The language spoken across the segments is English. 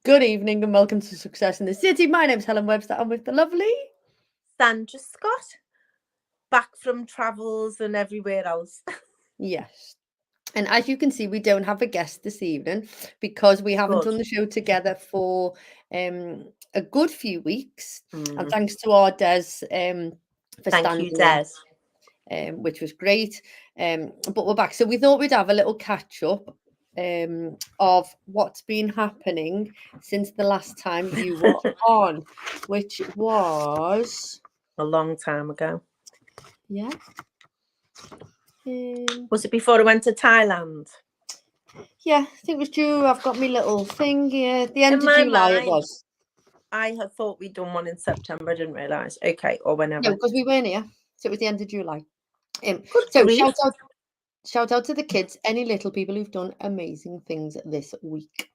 Good evening and welcome to Success in the City. My name's Helen Webster. I'm with the lovely Sandra Scott, back from travels and everywhere else. Yes. And as you can see, we don't have a guest this evening because we haven't done the show together for a good few weeks. And thanks to our Des for standing in, which was great. But we're back. So we thought we'd have a little catch up of what's been happening since the last time you were on, which was a long time ago. Yeah. Was it before I went to Thailand? Yeah, I think it was due. I've got my little thing here. The end of July it was. I had thought we'd done one in September. I didn't realise. Okay, or whenever. No, because we weren't here. So it was the end of July. So shout out to the kids, any little people who've done amazing things this week.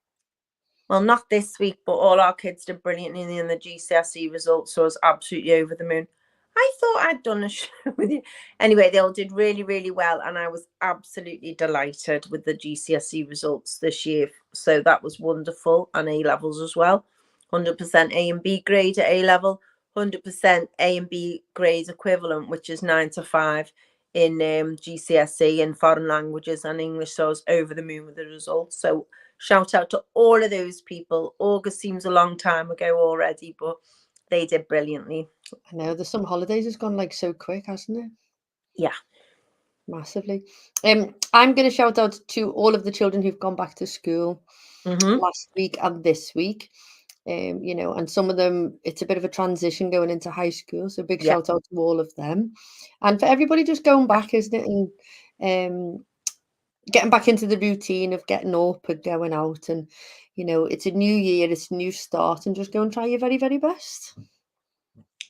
Well, not this week, but all our kids did brilliantly in the GCSE results, so I was absolutely over the moon. I thought I'd done a show with you. Anyway, they all did really, really well, and I was absolutely delighted with the GCSE results this year. So that was wonderful, and A-levels as well. 100% A and B grade at A-level, 100% A and B grade equivalent, which is 9 to 5 in GCSE and foreign languages and English. So I was over the moon with the results. So shout out to all of those people. August seems a long time ago already, but they did brilliantly. I know the summer holidays has gone like so quick, hasn't it? Yeah. Massively. I'm going to shout out to all of the children who've gone back to school last week and this week. And some of them, it's a bit of a transition going into high school. So big shout out to all of them. And for everybody just going back, isn't it? And getting back into the routine of getting up and going out. And, it's a new year, it's a new start, and just go and try your very, very best.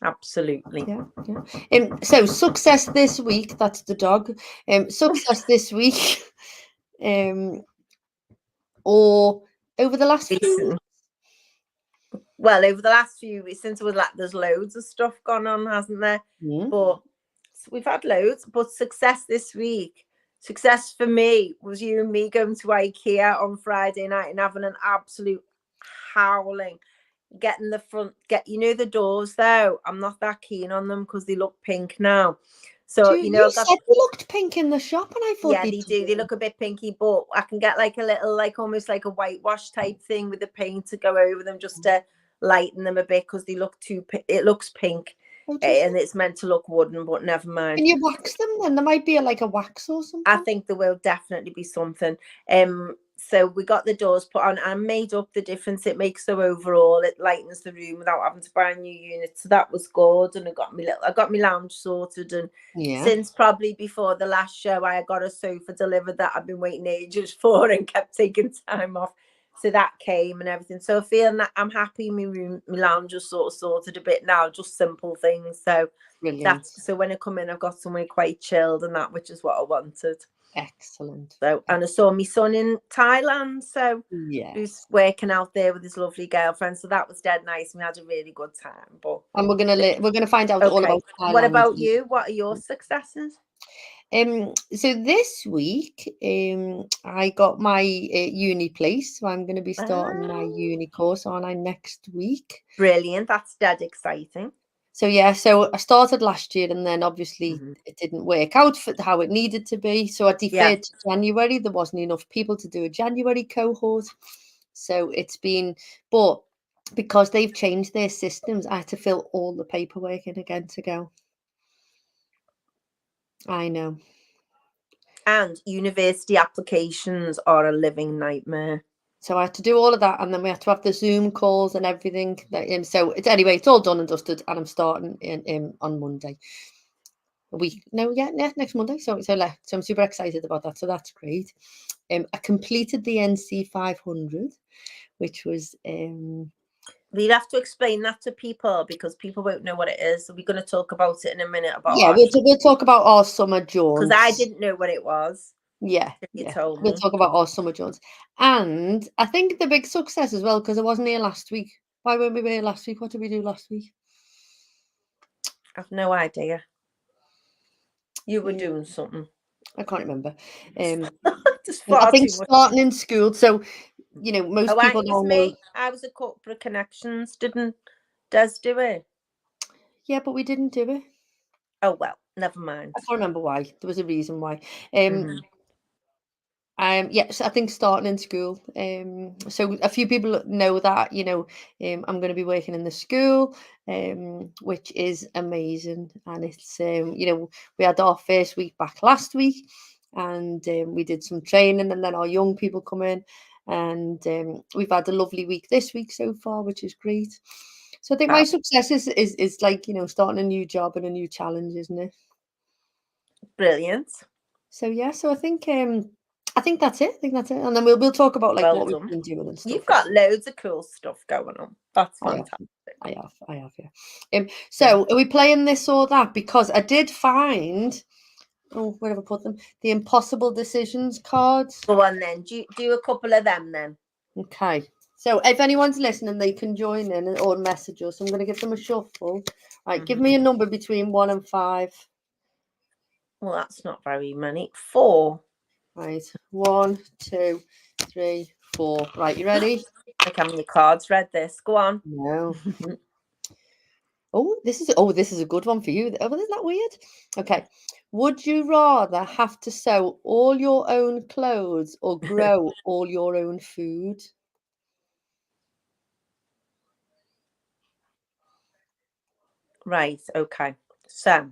Absolutely. Yeah. So success this week, that's the dog. Success this week. Or over the last few weeks. Well, over the last few weeks, since there's loads of stuff gone on, hasn't there? But we've had loads. But success this week, success for me was you and me going to IKEA on Friday night and having an absolute howling. Getting the doors though. I'm not that keen on them because they look pink now. So you said they looked pink in the shop, and I thought they do. They look a bit pinky, but I can get like a little, like almost like a whitewash type thing with the paint to go over them just to lighten them a bit because they look it looks pink. And it's meant to look wooden, but never mind. Can you wax them then? There might be like a wax or something. I think there will definitely be something. So we got the doors put on and made up the difference it makes. So overall, it lightens the room without having to buy a new unit. So that was good, and I got my lounge sorted. And since probably before the last show, I got a sofa delivered that I've been waiting ages for and kept taking time off. So that came and everything. So feeling that I'm happy, my lounge is sort of sorted a bit now, just simple things. So so when I come in, I've got somewhere quite chilled and that, which is what I wanted. Excellent. So, and I saw my son in Thailand, so who's working out there with his lovely girlfriend. So that was dead nice. We had a really good time. And we're gonna find out all about Thailand. What about you? What are your successes? So this week, I got my uni place. So I'm going to be starting my uni course, aren't I, next week? Brilliant. That's dead exciting. So so I started last year, and then obviously it didn't work out for how it needed to be. So I deferred to January. There wasn't enough people to do a January cohort. So but because they've changed their systems, I had to fill all the paperwork in again to go. I know. And university applications are a living nightmare. So I had to do all of that, and then we had to have the Zoom calls and everything. So anyway, it's all done and dusted, and I'm starting on Monday. Next Monday. So I'm super excited about that. So that's great. I completed the NC 500, which was. We'd have to explain that to people because people won't know what it is. So we're going to talk about it in a minute. We'll talk about our summer jaunts. Because I didn't know what it was. You told me. We'll talk about our summer jaunts. And I think the big success as well, because I wasn't here last week. Why weren't we here last week? What did we do last week? I've no idea. You were doing something. I can't remember. I think starting in school. So most Oh, people it was don't know. me. I was at Corporate Connections. Didn't Des do it? Yeah, but we didn't do it. Oh, well, never mind. I can't remember why. There was a reason why. Mhm. Yes, I think starting in school. So a few people know that, I'm going to be working in the school, which is amazing. And it's, we had our first week back last week, and we did some training, and then our young people come in, and we've had a lovely week this week so far, which is great. So I think my success is like, starting a new job and a new challenge, isn't it? Brilliant. So yeah, so I think that's it. I think that's it. And then we'll talk about like Well what we've done. been doing and stuff. You've got loads of cool stuff going on. That's I have, fantastic. I have, yeah. So are we playing this or that? Because I did find, where have I put them? The impossible decisions cards. Go on then. Do a couple of them then. Okay. So if anyone's listening, they can join in or message us. I'm going to give them a shuffle. Right, give me a number between 1 and 5. Well, that's not very many. 4. Right, 1, 2, 3, 4. Right, you ready? Like having your cards read this. Go on. No. This is a good one for you. Oh, isn't that weird? Okay. Would you rather have to sew all your own clothes or grow all your own food? Right, okay. So,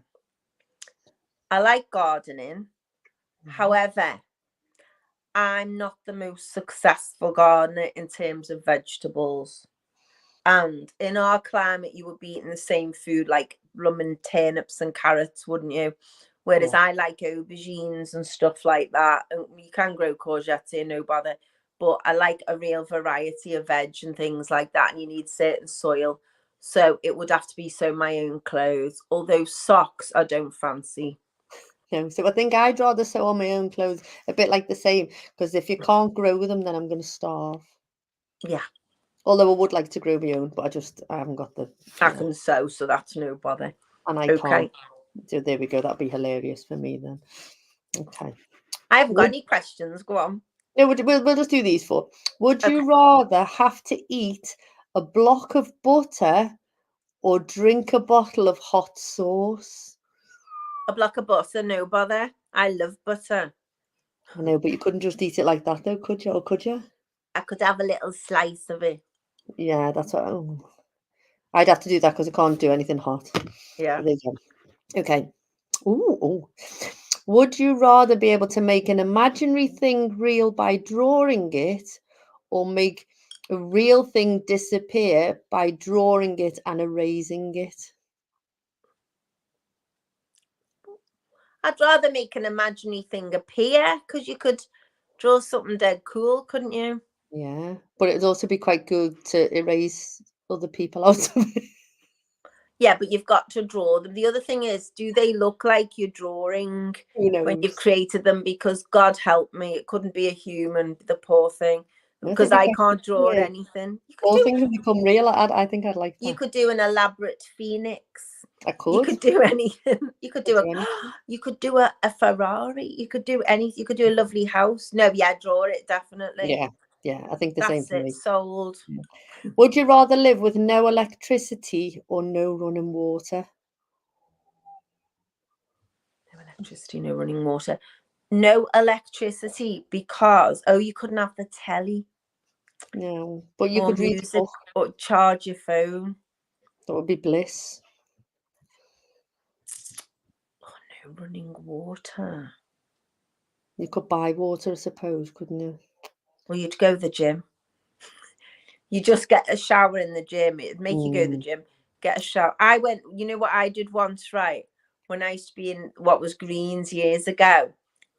I like gardening. However, I'm not the most successful gardener in terms of vegetables. And in our climate, you would be eating the same food like blooming turnips and carrots, wouldn't you? Whereas Yeah. I like aubergines and stuff like that. And you can grow courgettes here, no bother. But I like a real variety of veg and things like that. And you need certain soil. So it would have to be my own clothes. Although socks I don't fancy. No, so I think I'd rather sew all my own clothes, a bit like the same, because if you can't grow them, then I'm going to starve. Yeah. Although I would like to grow my own, but I haven't got the. I can sew, so that's no bother. And I can't. So there we go. That'd be hilarious for me then. Okay. I haven't got any questions. Go on. No, we'll just do these 4. Would you rather have to eat a block of butter or drink a bottle of hot sauce? A block of butter, no bother. I love butter. I know, but you couldn't just eat it like that, though, could you? Or could you? I could have a little slice of it. Yeah, that's what. I'd have to do that because I can't do anything hot. Yeah. So there you go. Okay. Ooh. Would you rather be able to make an imaginary thing real by drawing it, or make a real thing disappear by drawing it and erasing it? I'd rather make an imaginary thing appear, because you could draw something dead cool, couldn't you? Yeah, but it'd also be quite good to erase other people out of it. Yeah, but you've got to draw them. The other thing is, do they look like you're drawing when you've created them? Because God help me, it couldn't be a human, the poor thing, because I can't draw anything. You could All do, things have become real. I think I'd like that. you could do an elaborate phoenix. I could. You could do anything. You could do anything. you could do a Ferrari. You could do anything. You could do a lovely house. No, yeah, draw it definitely. Yeah. I think the same for me. Sold. Yeah. Would you rather live with no electricity or no running water? No electricity, no running water. No electricity because you couldn't have the telly. No, but you could read a music book. or charge your phone. That would be bliss. Oh no, running water. You could buy water, I suppose, couldn't you? Well, you'd go to the gym. You just get a shower in the gym. It'd make you go to the gym, get a shower. I went, you know what I did once, right? When I used to be in what was Greens years ago,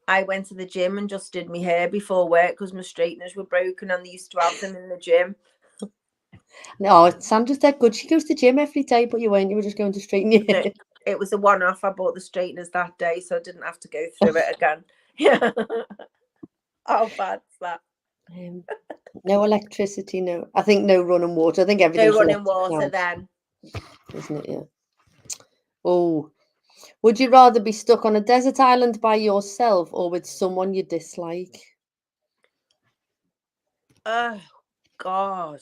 I went to the gym and just did my hair before work because my straighteners were broken and they used to have them in the gym. No, Sandra's dead good. She goes to the gym every day, but you weren't. You were just going to straighten your hair. It was a one-off. I bought the straighteners that day, so I didn't have to go through it again. Yeah. How bad's that? No electricity, no. I think no running water. I think everything's no running water now, then. isn't it? Yeah. Oh, would you rather be stuck on a desert island by yourself or with someone you dislike? Oh, God.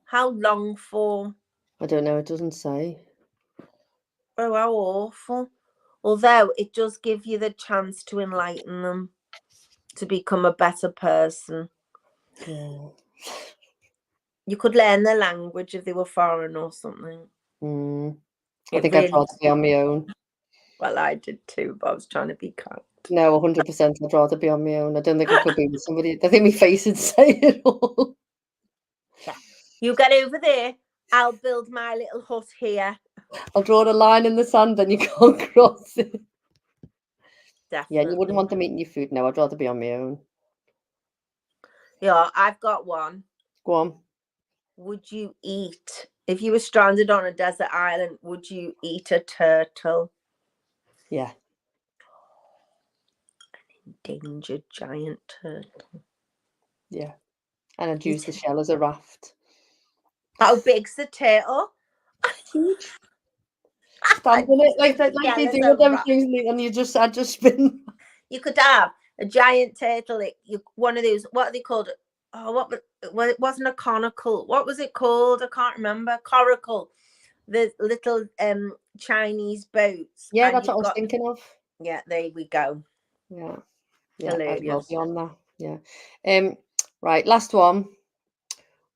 How long for? I don't know. It doesn't say. Oh, how awful. Although it does give you the chance to enlighten them, to become a better person. Yeah. You could learn their language if they were foreign or something. I think I'd rather be on my own. Well, I did too, but I was trying to be kind. No, 100%. I'd rather be on my own. I don't think I could be with somebody. I think my face would say it all. Yeah. You get over there. I'll build my little hut here. I'll draw a line in the sand and you can't cross it. Definitely. Yeah, you wouldn't want them eating your food. No, I'd rather be on my own. Yeah, I've got one. Go on. Would you eat, if you were stranded on a desert island, would you eat a turtle? Yeah. An endangered giant turtle. Yeah. And I'd use the shell as a raft. How big's the turtle? Huge. Standing it like they do with them things, and I'd just spin. You could have a giant turtle, one of those, what are they called? Oh, it wasn't a conical. What was it called? I can't remember. Coracle. The little Chinese boats. Yeah, that's what I was thinking of. Yeah, there we go. Yeah. Hilarious. I'd well be on that. Yeah. Right, last one.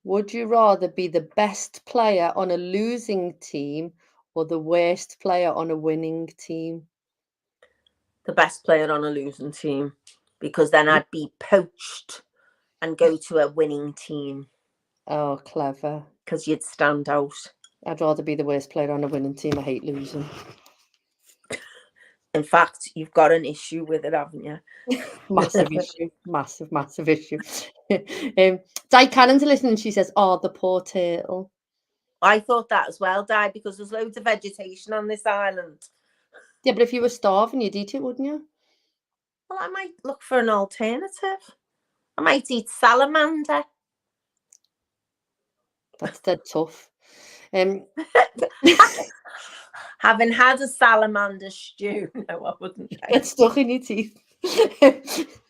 Would you rather be the best player on a losing team or the worst player on a winning team? The best player on a losing team, because then I'd be poached and go to a winning team. Oh, clever. Because you'd stand out. I'd rather be the worst player on a winning team. I hate losing. In fact, you've got an issue with it, haven't you? Massive issue. Massive issue. Di Cannon's listening. She says, "Oh, the poor turtle." I thought that as well, Di, because there's loads of vegetation on this island. Yeah, but if you were starving, you'd eat it, wouldn't you? Well, I might look for an alternative. I might eat salamander. That's dead tough. Having had a salamander stew, no, I wouldn't. Get stuck in your teeth.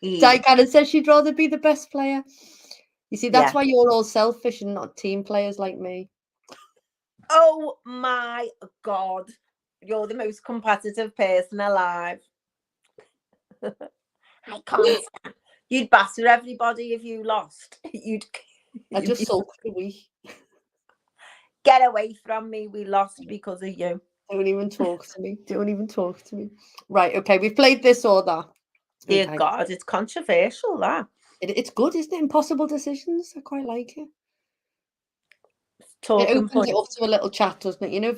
Di Cannon says she'd rather be the best player. You see, that's why you're all selfish and not team players like me. Oh my God. You're the most competitive person alive. I can't. You'd batter everybody if you lost. I just sulked a wee. Get away from me. We lost because of you. Don't even talk to me. Don't even talk to me. Right, okay, we've played this or that. Dear God, it's controversial, that. It's good, isn't it? Impossible decisions. I quite like it. It opens it up to a little chat, doesn't it? You know,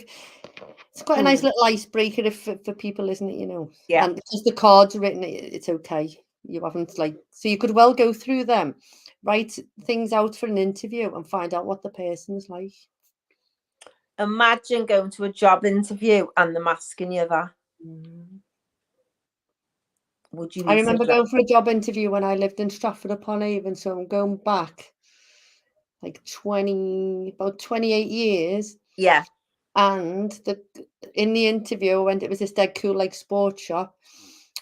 it's quite a nice little icebreaker for people, isn't it? You know, yeah. And because the cards are written, it's okay. You haven't so you could well go through them, write things out for an interview, and find out what the person's like. Imagine going to a job interview and them asking you that. Would you? I remember going for a job interview when I lived in Stratford upon Avon, so I'm going back like about 28 years. Yeah. And in the interview, when it was this dead cool sports shop,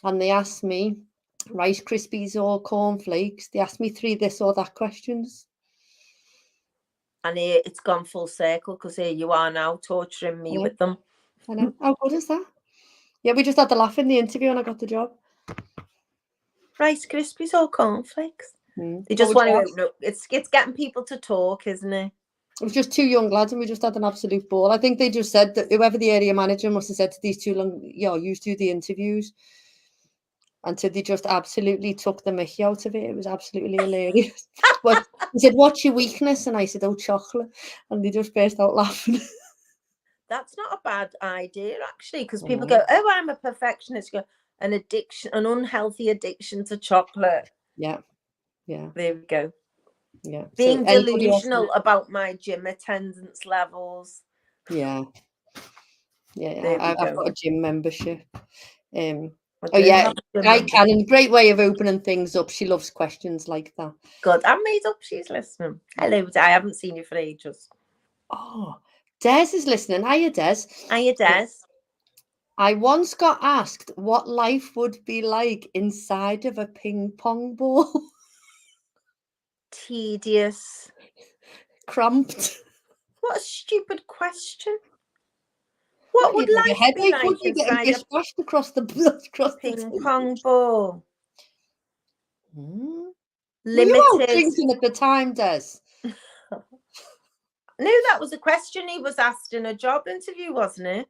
and they asked me Rice Krispies or cornflakes. They asked me 3 this or that questions. And it's gone full circle because here you are now torturing me with them. I know. How good is that? Yeah, we just had the laugh in the interview and I got the job. Rice Krispies or cornflakes? They just want to know. It's getting people to talk, isn't it? It was just 2 young lads and we just had an absolute ball. I think they just said that whoever the area manager must have said to these 2 you do the interviews. And so they just absolutely took the mickey out of it. It was absolutely hilarious. But he said, "What's your weakness?" And I said, "Oh, chocolate." And they just burst out laughing. That's not a bad idea, actually, because people go, "Oh, I'm a perfectionist." You go, an unhealthy addiction to chocolate. Yeah. There we go. Yeah. Being delusional about my gym attendance levels. Yeah. I've got a gym membership. I can. And great way of opening things up. She loves questions like that. Good. I made up she's listening. Hello, I haven't seen you for ages. Oh, Des is listening. Hiya, Des. Hiya, Des. I once got asked what life would be like inside of a ping pong ball. Tedious. Cramped. What a stupid question. What Well, would you'd have a life be headache, like wouldn't you, getting inside bish a bashed across the ping table? pong ball? Were you out Limited. drinking at the time, Des? No, that was a question he was asked in a job interview, wasn't it?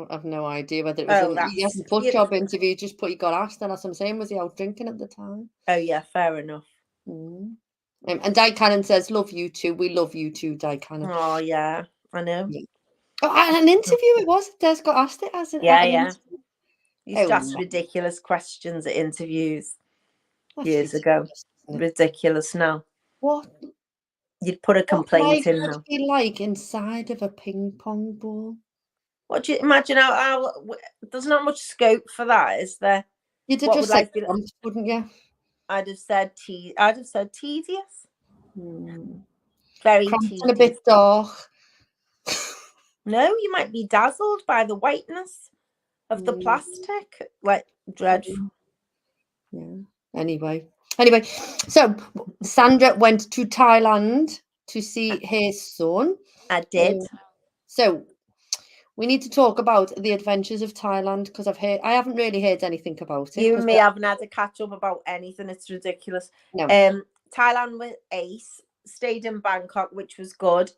I've no idea whether it was. He hasn't put job interview, just put he got asked, and that's what I'm saying. Was he out drinking at the time? Oh yeah, fair enough. And Di Cannon says, "Love you too. We love you too, Di Cannon." Oh yeah, I know. Yeah. Oh, an interview it was. Des got asked it as an Yeah. He used to ask ridiculous questions at interviews years ago. Ridiculous now. What? You'd put a complaint in What now. would be like inside of a ping pong ball? What do you imagine? How there's not much scope for that, is there? You'd have just said cramped, wouldn't you? I'd have said tedious. Very Cramped tedious. and a bit dark. No, you might be dazzled by the whiteness of the plastic. Like, dreadful. Yeah. Anyway, so Sandra went to Thailand to see her son. I did. So we need to talk about the adventures of Thailand, because I haven't really heard anything about it. You and me haven't had to catch up about anything. It's ridiculous. No. Thailand with Ace, stayed in Bangkok, which was good.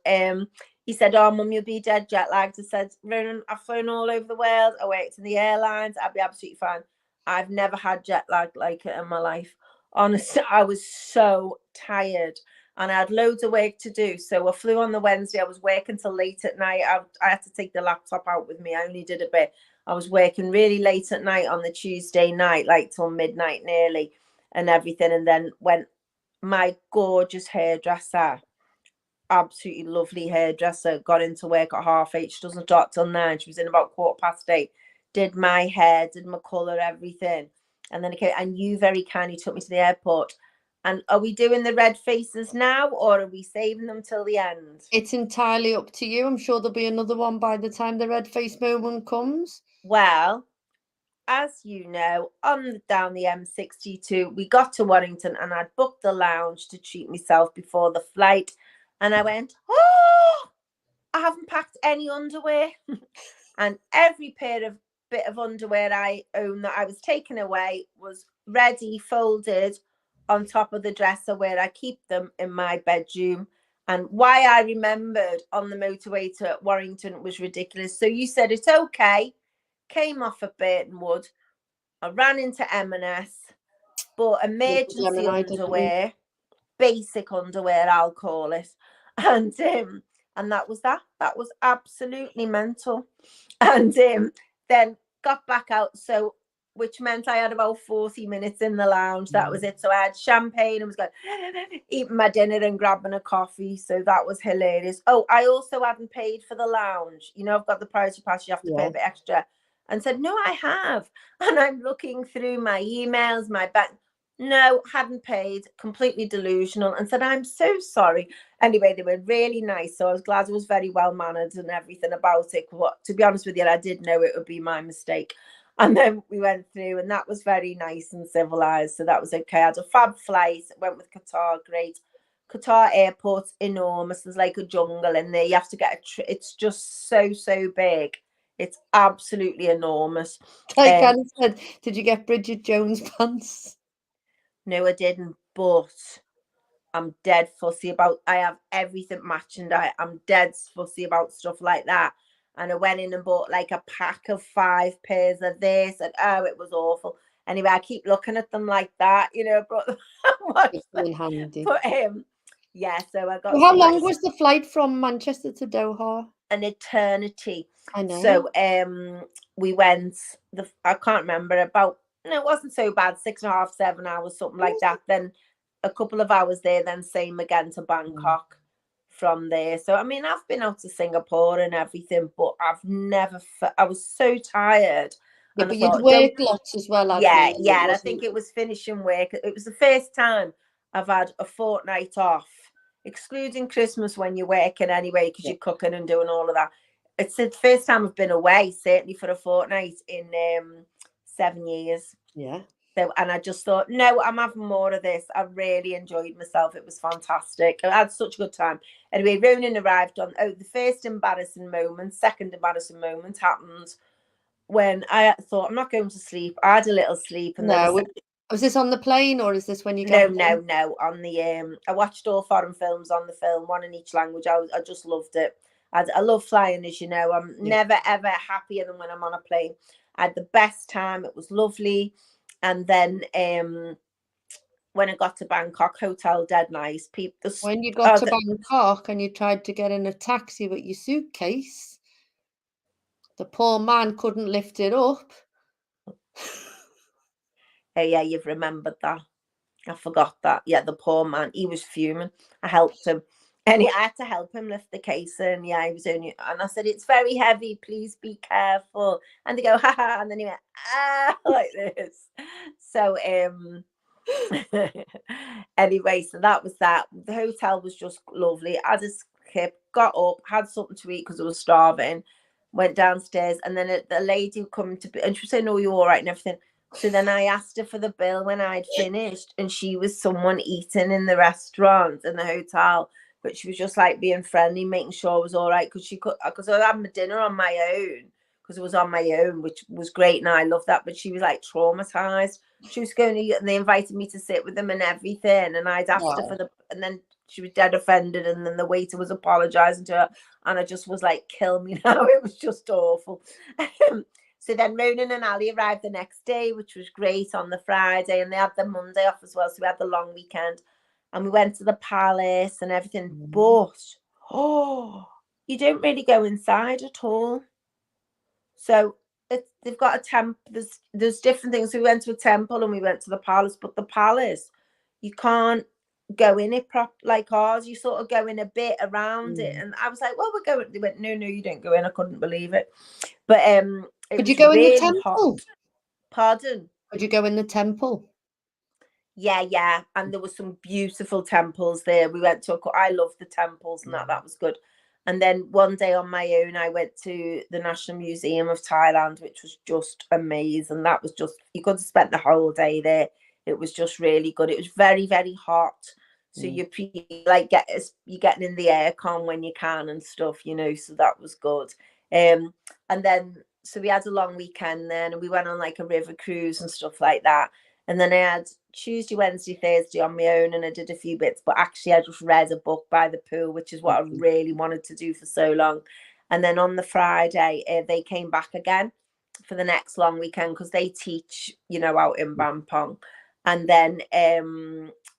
He said, "Oh, Mum, you'll be dead jet lagged." I said, "Ronan, I've flown all over the world. I worked in the airlines. I'd be absolutely fine." I've never had jet lag like it in my life. Honestly, I was so tired and I had loads of work to do. So I flew on the Wednesday. I was working till late at night. I had to take the laptop out with me. I only did a bit. I was working really late at night on the Tuesday night, like till midnight nearly, and everything. And then went my gorgeous hairdresser, absolutely lovely hairdresser, got into work at 8:30. She doesn't start till 9. She was in about 8:15. Did my hair, did my colour, everything. And then and you very kindly took me to the airport. And are we doing the red faces now, or are we saving them till the end? It's entirely up to you. I'm sure there'll be another one by the time the red face moment comes. Well, as you know, down the M62, we got to Warrington and I'd booked the lounge to treat myself before the flight. And I went, "Oh, I haven't packed any underwear." And every bit of underwear I own that I was taking away was ready, folded on top of the dresser where I keep them in my bedroom. And why I remembered on the motorway to Warrington was ridiculous. So you said it's okay. Came off at Burtonwood. I ran into M&S, bought emergency underwear, basic underwear, I'll call it. And that was that. That was absolutely mental. And then got back out, so which meant I had about 40 minutes in the lounge. That was it. So I had champagne and was going eating my dinner and grabbing a coffee. So that was hilarious. Oh, I also hadn't paid for the lounge. You know, I've got the priority pass. You have to pay a bit extra. And said, "No, I have." And I'm looking through my emails, my bank. No, hadn't paid, completely delusional, and said, "I'm so sorry." Anyway, they were really nice. So I was glad I was very well mannered and everything about it. To be honest with you, I did know it would be my mistake. And then we went through and that was very nice and civilized. So that was okay. I had a fab flight, went with Qatar, great. Qatar airport's enormous. There's like a jungle in there. You have to get it's just so big. It's absolutely enormous. I kind of said, "Did you get Bridget Jones pants?" No, I didn't, but I'm dead fussy about, I have everything matching. I'm dead fussy about stuff like that. And I went in and bought like a pack of 5 pairs of this, and oh, it was awful. Anyway, I keep looking at them like that, you know, brought them in handy. But yeah, so I got. How long was the flight from Manchester to Doha? An eternity. I know. So we went, I can't remember, about, no, it wasn't so bad, 6.5, 7 hours, something like that. Then a couple of hours there, then same again to Bangkok from there. So I mean, I've been out to Singapore and everything, but I've never I was so tired. Yeah, but you'd work lots as well. Yeah, and I think it was finishing work. It was the first time I've had a fortnight off, excluding Christmas when you're working anyway, because you're cooking and doing all of that. it's the first time I've been away, certainly for a fortnight in 7 years. Yeah. So, and I just thought, no, I'm having more of this. I really enjoyed myself. It was fantastic. I had such a good time. Anyway, Ronan arrived on, the first embarrassing moment, second embarrassing moment happened when I thought, I'm not going to sleep. I had a little sleep. And no, was this on the plane or is this when you got No, on the, I watched all foreign films on the film, one in each language. I just loved it. I love flying, as you know. I'm never, ever happier than when I'm on a plane. I had the best time. It was lovely. And then when I got to Bangkok, hotel dead nice. People. When you got to Bangkok and you tried to get in a taxi with your suitcase, the poor man couldn't lift it up. Oh yeah, you've remembered that. I forgot that. Yeah, the poor man. He was fuming. I helped him. And I had to help him lift the case. And yeah, he was only, and I said, it's very heavy. Please be careful. And they go, ha ha. And then he went, like this. So, anyway, so that was that. The hotel was just lovely. I just got up, had something to eat because I was starving, went downstairs. And then the lady come to, and she was saying, oh, you're all right and everything. So then I asked her for the bill when I'd finished, and she was someone eating in the restaurant in the hotel, but she was just like being friendly, making sure I was all right because I had my dinner on my own because it was on my own, which was great, and I loved that. But she was like traumatized. She was going to, and they invited me to sit with them and everything, and I'd asked her for and then she was dead offended, and then the waiter was apologizing to her, and I just was like, kill me now. It was just awful. So then Ronan and Ali arrived the next day, which was great, on the Friday, and they had the Monday off as well. So we had the long weekend, and we went to the palace and everything. But, you don't really go inside at all. So they've got a temple. There's different things. So we went to a temple and we went to the palace, but the palace, you can't go in it like ours. You sort of go in a bit around it. And I was like, well, we're going. They went, no, you don't go in. I couldn't believe it. But could you go in the temple? Hot. Pardon? Could you go in the temple? Yeah. And there were some beautiful temples there. We went to, I love the temples and that was good. And then one day on my own, I went to the National Museum of Thailand, which was just amazing. That was just, you could have spent the whole day there. It was just really good. It was very, very hot. So you're getting in the aircon when you can and stuff, so that was good. And then, so we had a long weekend then, and we went on like a river cruise and stuff like that. And then I had Tuesday, Wednesday, Thursday on my own, and I did a few bits. But actually, I just read a book by the pool, which is what I really wanted to do for so long. And then on the Friday, they came back again for the next long weekend because they teach, out in Bampong. And then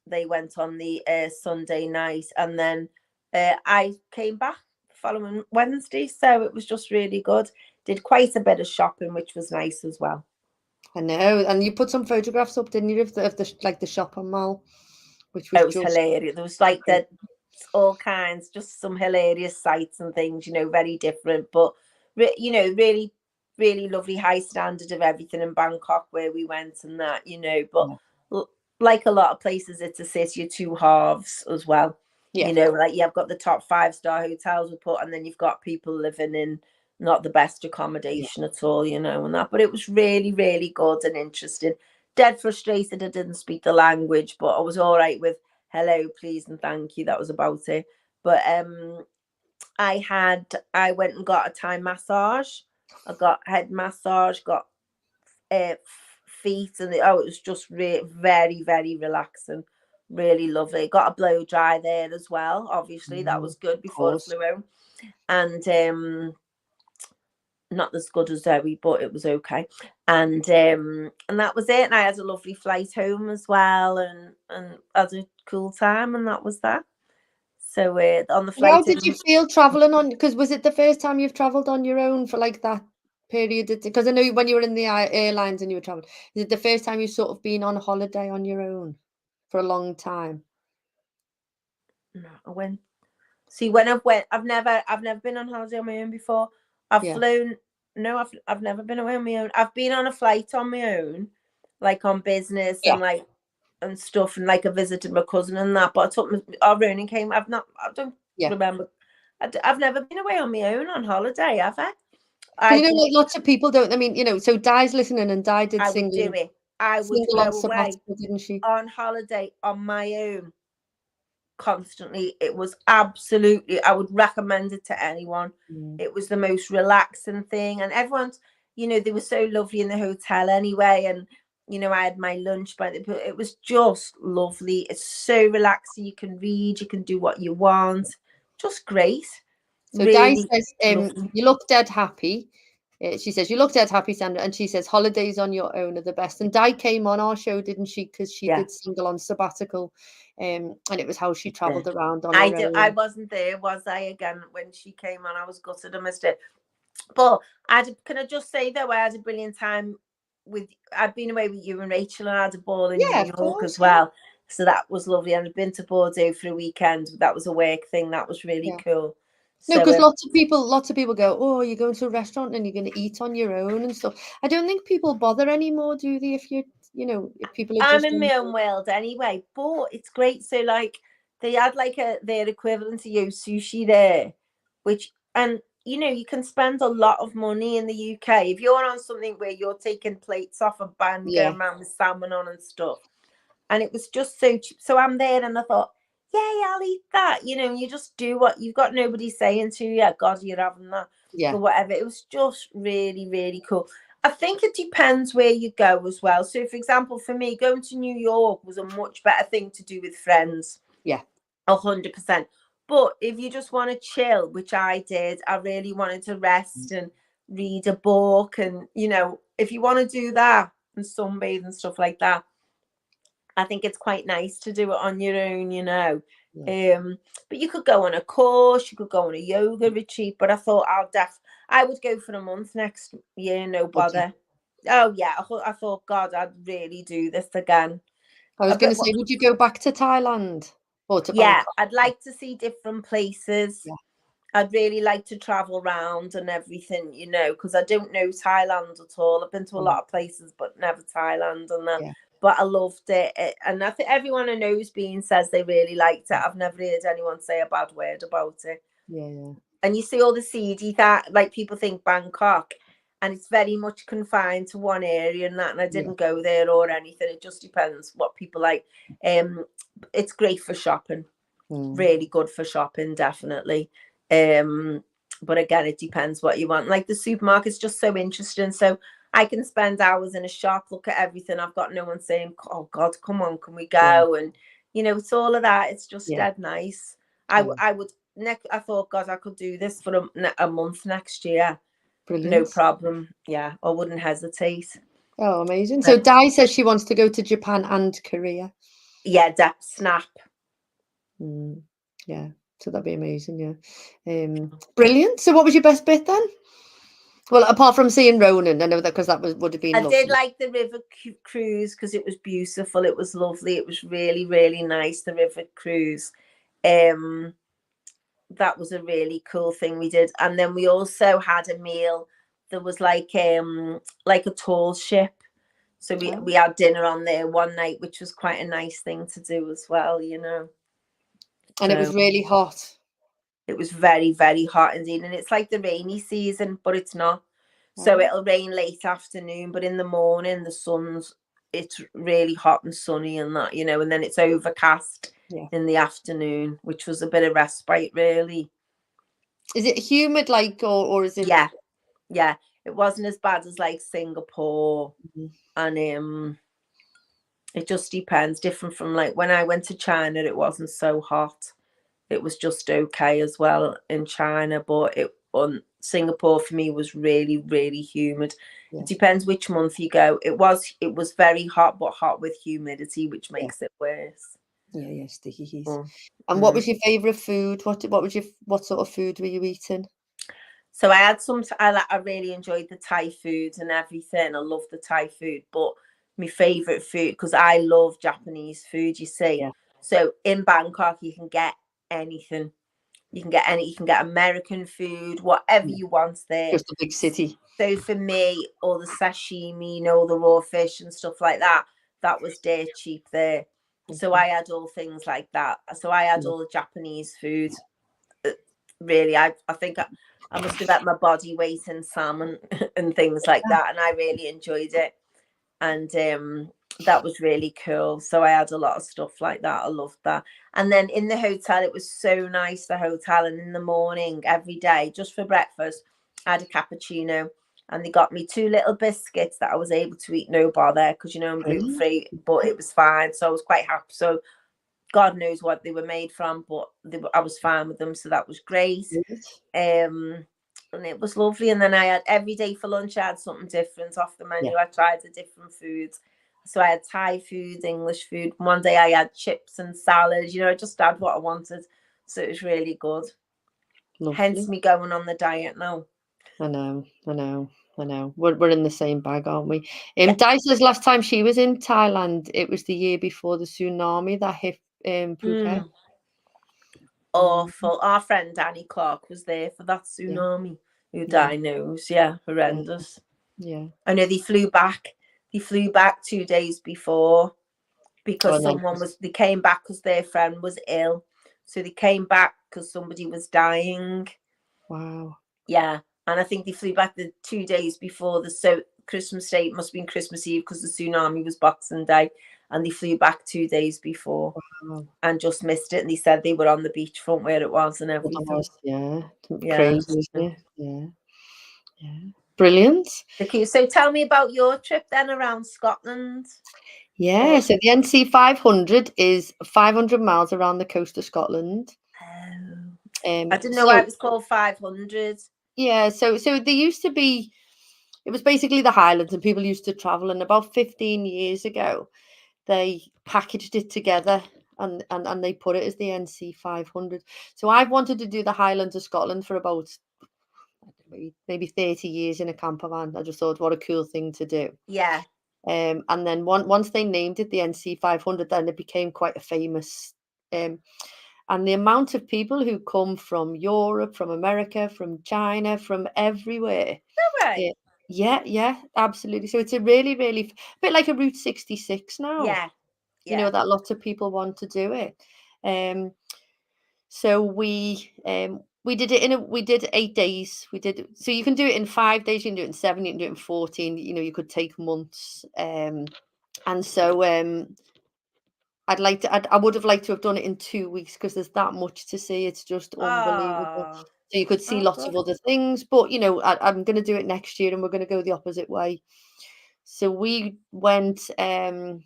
they went on the Sunday night, and then I came back following Wednesday. So it was just really good. Did quite a bit of shopping, which was nice as well. I know, and you put some photographs up, didn't you, of the shopping mall, which was just hilarious. There was like all kinds, just some hilarious sights and things, very different, but really, really lovely, high standard of everything in Bangkok where we went and that, but like a lot of places, it's a city of two halves as well. Like you've got the top 5-star hotels we put, and then you've got people living in not the best accommodation at all, and that. But it was really, really good and interesting. Dead frustrated I didn't speak the language, but I was all right with hello, please, and thank you. That was about it. But I went and got a Thai massage. I got head massage, got feet, and it was just very, very relaxing. Really lovely. Got a blow dry there as well. Obviously, that was good before I flew home. And not as good as Zoe, but it was okay. And that was it. And I had a lovely flight home as well, and had a cool time, and that was that. So on the flight. How did you feel traveling on? Because was it the first time you've traveled on your own for like that period? Because I know when you were in the airlines and you were traveling, is it the first time you've sort of been on a holiday on your own for a long time? No, I went. See, when I've never been on holiday on my own before. I've flown. No, I've never been away on my own. I've been on a flight on my own, like on business and stuff, and like I visited my cousin and that. But I took Ronan came. I don't remember. I've never been away on my own on holiday, have I? You know, like lots of people don't. I mean, you know, so Di's listening, and Di did I would do single it. I would on go away sabbatical, didn't she? on holiday on my own constantly. It was absolutely, I would recommend it to anyone. It was the most relaxing thing, and everyone's, you know, they were so lovely in the hotel anyway, and you know, I had my lunch by the pool. It was just lovely. It's so relaxing. You can read, you can do what you want. Just great. So Really Di says, lovely. you look dead happy. She says, you look dead happy, Sandra. And she says, holidays on your own are the best. And Di came on our show, didn't she? Because she did single on sabbatical. And it was how she travelled around on her own. I wasn't there, was I, again, when she came on? I was gutted I missed it. But can I just say, though, I had a brilliant time I'd been away with you and Rachel, and I had a ball in New York as well. So that was lovely. And I'd been to Bordeaux for a weekend. That was a work thing. That was really cool. No, because lots of people go, oh, you're going to a restaurant and you're going to eat on your own and stuff. I don't think people bother anymore, do they? If if people are I'm in my own world anyway, but it's great. So like they had like their equivalent to Yo Sushi there, and you know, you can spend a lot of money in the UK if you're on something where you're taking plates off a band, going around with salmon on and stuff. And it was just so cheap. So I'm there and I thought, yay, I'll eat that. You know, you just do what you've got, nobody saying to you, God, you're having that. Or whatever. It was just really, really cool. I think it depends where you go as well. So, for example, for me, going to New York was a much better thing to do with friends. 100%. But if you just want to chill, which I did, I really wanted to rest and read a book. And, you know, if you want to do that and sunbathe and stuff like that, I think it's quite nice to do it on your own, you know. But you could go on a course, you could go on a yoga retreat. But I thought I would go for a month next year, no bother. Oh yeah, I thought, God, I'd really do this again. I was going to say, would you go back to Thailand or to Bangkok? I'd like to see different places. I'd really like to travel around and everything, you know, because I don't know Thailand at all. I've been to a lot of places, but never Thailand. And that. But I loved it. And I think everyone I know's been says they really liked it. I've never heard anyone say a bad word about it. And you see all the seedy that, like, people think Bangkok, and it's very much confined to one area and that. And I didn't go there or anything. It just depends what people like. It's great for shopping. Really good for shopping, definitely. But again, it depends what you want. Like the supermarket's just so interesting. So I can spend hours in a shop, look at everything. I've got no one saying, oh God, come on, can we go? And you know, it's all of that. It's just dead nice. I thought, God, I could do this for a month next year. Brilliant. No problem. I wouldn't hesitate. Oh, amazing. So Di says she wants to go to Japan and Korea. Snap. So that'd be amazing. Brilliant. So what was your best bit then? Well, apart from seeing Ronan, I know that because that would have been lovely. I did like the river cruise because it was beautiful. It was lovely. It was really, really nice, the river cruise. That was a really cool thing we did. And then we also had a meal that was like a tall ship. So we had dinner on there one night, which was quite a nice thing to do as well, you know. And it was really hot. It was very, very hot indeed. And it's like the rainy season, but it's not. So it'll rain late afternoon, but in the morning, it's really hot and sunny and that, you know, and then it's overcast in the afternoon, which was a bit of respite, really. Is it humid, like, or is it? Yeah. It wasn't as bad as like Singapore. And it just depends. Different from like when I went to China, it wasn't so hot. It was just okay as well in China, but Singapore for me was really, really humid. It depends which month you go. It was very hot, but hot with humidity, which makes it worse. Sticky heat. And what was your favorite food? What sort of food were you eating? So I had I really enjoyed the Thai food and everything. I love the Thai food, but my favorite food, because I love Japanese food, you see. So in Bangkok, you can get anything. You can get American food, whatever you want there. Just a big city. So for me, all the sashimi, you know, the raw fish and stuff like that, that was dirt cheap there. So I had all things like that. So I had all the Japanese food really, I think I must have had my body weight in salmon and things like that, and I really enjoyed it. And that was really cool. So I had a lot of stuff like that. I loved that. And then in the hotel, it was so nice, the hotel. And in the morning, every day, just for breakfast, I had a cappuccino. And they got me 2 little biscuits that I was able to eat, no bother, because, you know, I'm gluten-free, but it was fine. So I was quite happy. So God knows what they were made from, but I was fine with them. So that was great. And it was lovely. And then I had every day for lunch, I had something different off the menu. I tried the different foods. So I had Thai food, English food. One day I had chips and salad. You know, I just had what I wanted. So it was really good. Lovely. Hence me going on the diet now. I know. We're in the same bag, aren't we? Di says last time she was in Thailand, it was the year before the tsunami that hit Phuket. Awful. Our friend Danny Clark was there for that tsunami. Who died knows? Yeah, horrendous. Yeah. I know they flew back. They flew back 2 days before because they came back because their friend was ill. So they came back because somebody was dying. Wow. Yeah. And I think they flew back the 2 days before Christmas Day. It must have been Christmas Eve because the tsunami was Boxing Day. And they flew back 2 days before and just missed it. And they said they were on the beachfront where it was and everything. Crazy, isn't it? Yeah. Brilliant. Okay, so tell me about your trip then around Scotland. Yeah, so the NC 500 is 500 miles around the coast of Scotland. I didn't know why it was called 500. Yeah, so there used to be, it was basically the Highlands, and people used to travel. And about 15 years ago, they packaged it together and they put it as the NC 500. So I've wanted to do the Highlands of Scotland for about maybe 30 years in a camper van. I just thought, what a cool thing to do. Yeah. And then once they named it the NC 500, then it became quite a famous. And the amount of people who come from Europe, from America, from China, from everywhere. No way. Yeah, absolutely. So it's a really, really a bit like a Route 66 now. Yeah. You know that lots of people want to do it. So we did it we did 8 days. So you can do it in 5 days, you can do it in 7, you can do it in 14, you know, you could take months. And so I would have liked to have done it in 2 weeks because there's that much to see. It's just unbelievable. So you could see lots of other things, but you know, I'm going to do it next year and we're going to go the opposite way. So we went, so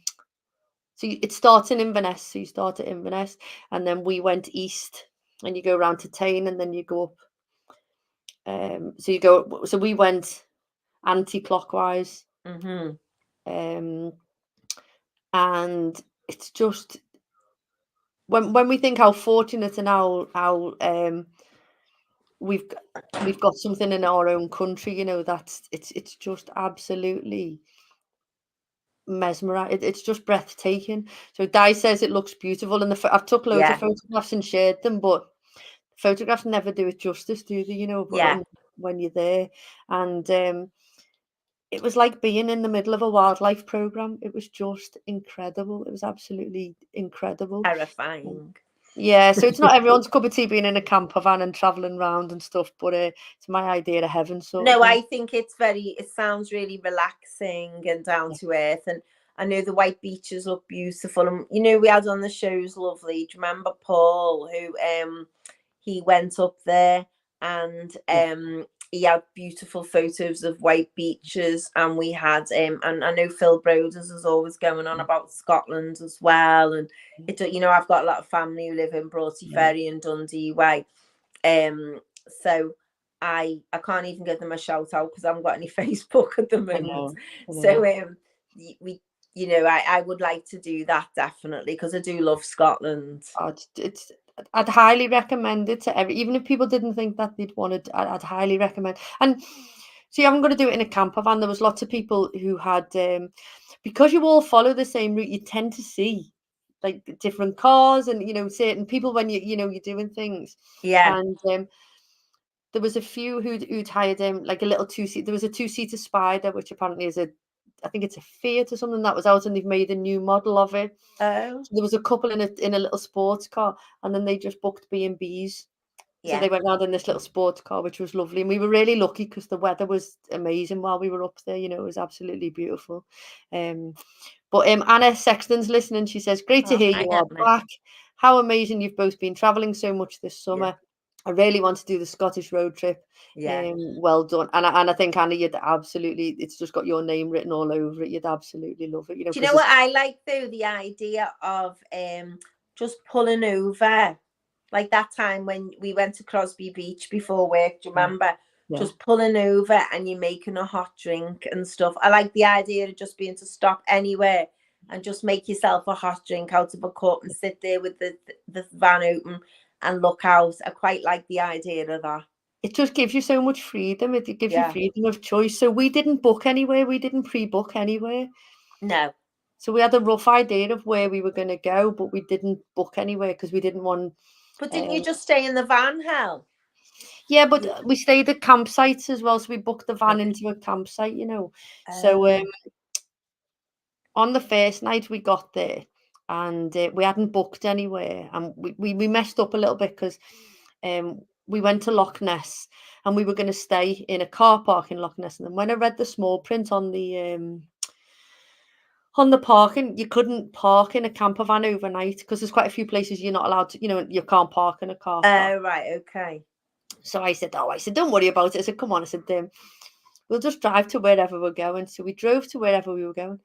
it starts in Inverness. So you start at Inverness and then we went east and you go around to Tain and then you go up. So we went anti-clockwise. And it's just, when we think how fortunate and how we've got something in our own country, you know, it's just absolutely mesmerizing. It's just breathtaking. So Di says it looks beautiful, and I've took loads of photographs and shared them, but photographs never do it justice, do they? You know, but when you're there, and it was like being in the middle of a wildlife program. It was just incredible. It was absolutely incredible. Terrifying. Yeah, so it's not everyone's cup of tea being in a camper van and traveling around and stuff, but it's my idea of heaven. No, I think it sounds really relaxing and down to earth. And I know the white beaches look beautiful. And, you know, we had on the shows lovely. Do you remember Paul, who he went up there and he had beautiful photos of white beaches, and we had and I know Phil Broders is always going on about Scotland as well, and you know, I've got a lot of family who live in Broughty Ferry and Dundee Way, so I can't even give them a shout out because I haven't got any Facebook at the moment. I know. So we, you know, I would like to do that definitely because I do love Scotland. I'd highly recommend it to even if people didn't think that they'd want it. I'd highly recommend. And see, I'm going to do it in a camper van. There was lots of people who had, because you all follow the same route, you tend to see like different cars and, you know, certain people when you're doing things. Yeah. And there was a few who'd hired like a little two-seat. There was a two-seater Spider, which apparently is I think it's a Fiat or something that was out, and they've made a new model of it. Oh. So there was a couple in a little sports car, and then they just booked B&Bs So they went round in this little sports car, which was lovely. And we were really lucky because the weather was amazing while we were up there. You know, it was absolutely beautiful. But Anna Sexton's listening. She says, great to hear you are back. How amazing you've both been travelling so much this summer. I really want to do the Scottish road trip. Well done. And I think, Anna, you'd absolutely, it's just got your name written all over it. You'd absolutely love it. You know, do you know what I like, though? The idea of just pulling over. Like that time when we went to Crosby Beach before work, do you remember? Yeah. Just pulling over and you're making a hot drink and stuff. I like the idea of just being to stop anywhere and just make yourself a hot drink out of a cup and sit there with the van open and look out. I quite like the idea of that. It just gives you so much freedom. It gives you freedom of choice. So we didn't book anywhere. We didn't pre-book anywhere. No. So we had a rough idea of where we were going to go, but we didn't book anywhere because we didn't want... But didn't you just stay in the van, Hel? Yeah, but we stayed at campsites as well. So we booked the van into a campsite, you know. So on the first night we got there and we hadn't booked anywhere. And we messed up a little bit because we went to Loch Ness and we were going to stay in a car park in Loch Ness. And then when I read the small print on the parking, you couldn't park in a camper van overnight because there's quite a few places you're not allowed to, you know, you can't park in a car park. Oh, right, okay. So I said, don't worry about it. I said, come on. I said, we'll just drive to wherever we're going. So we drove to wherever we were going.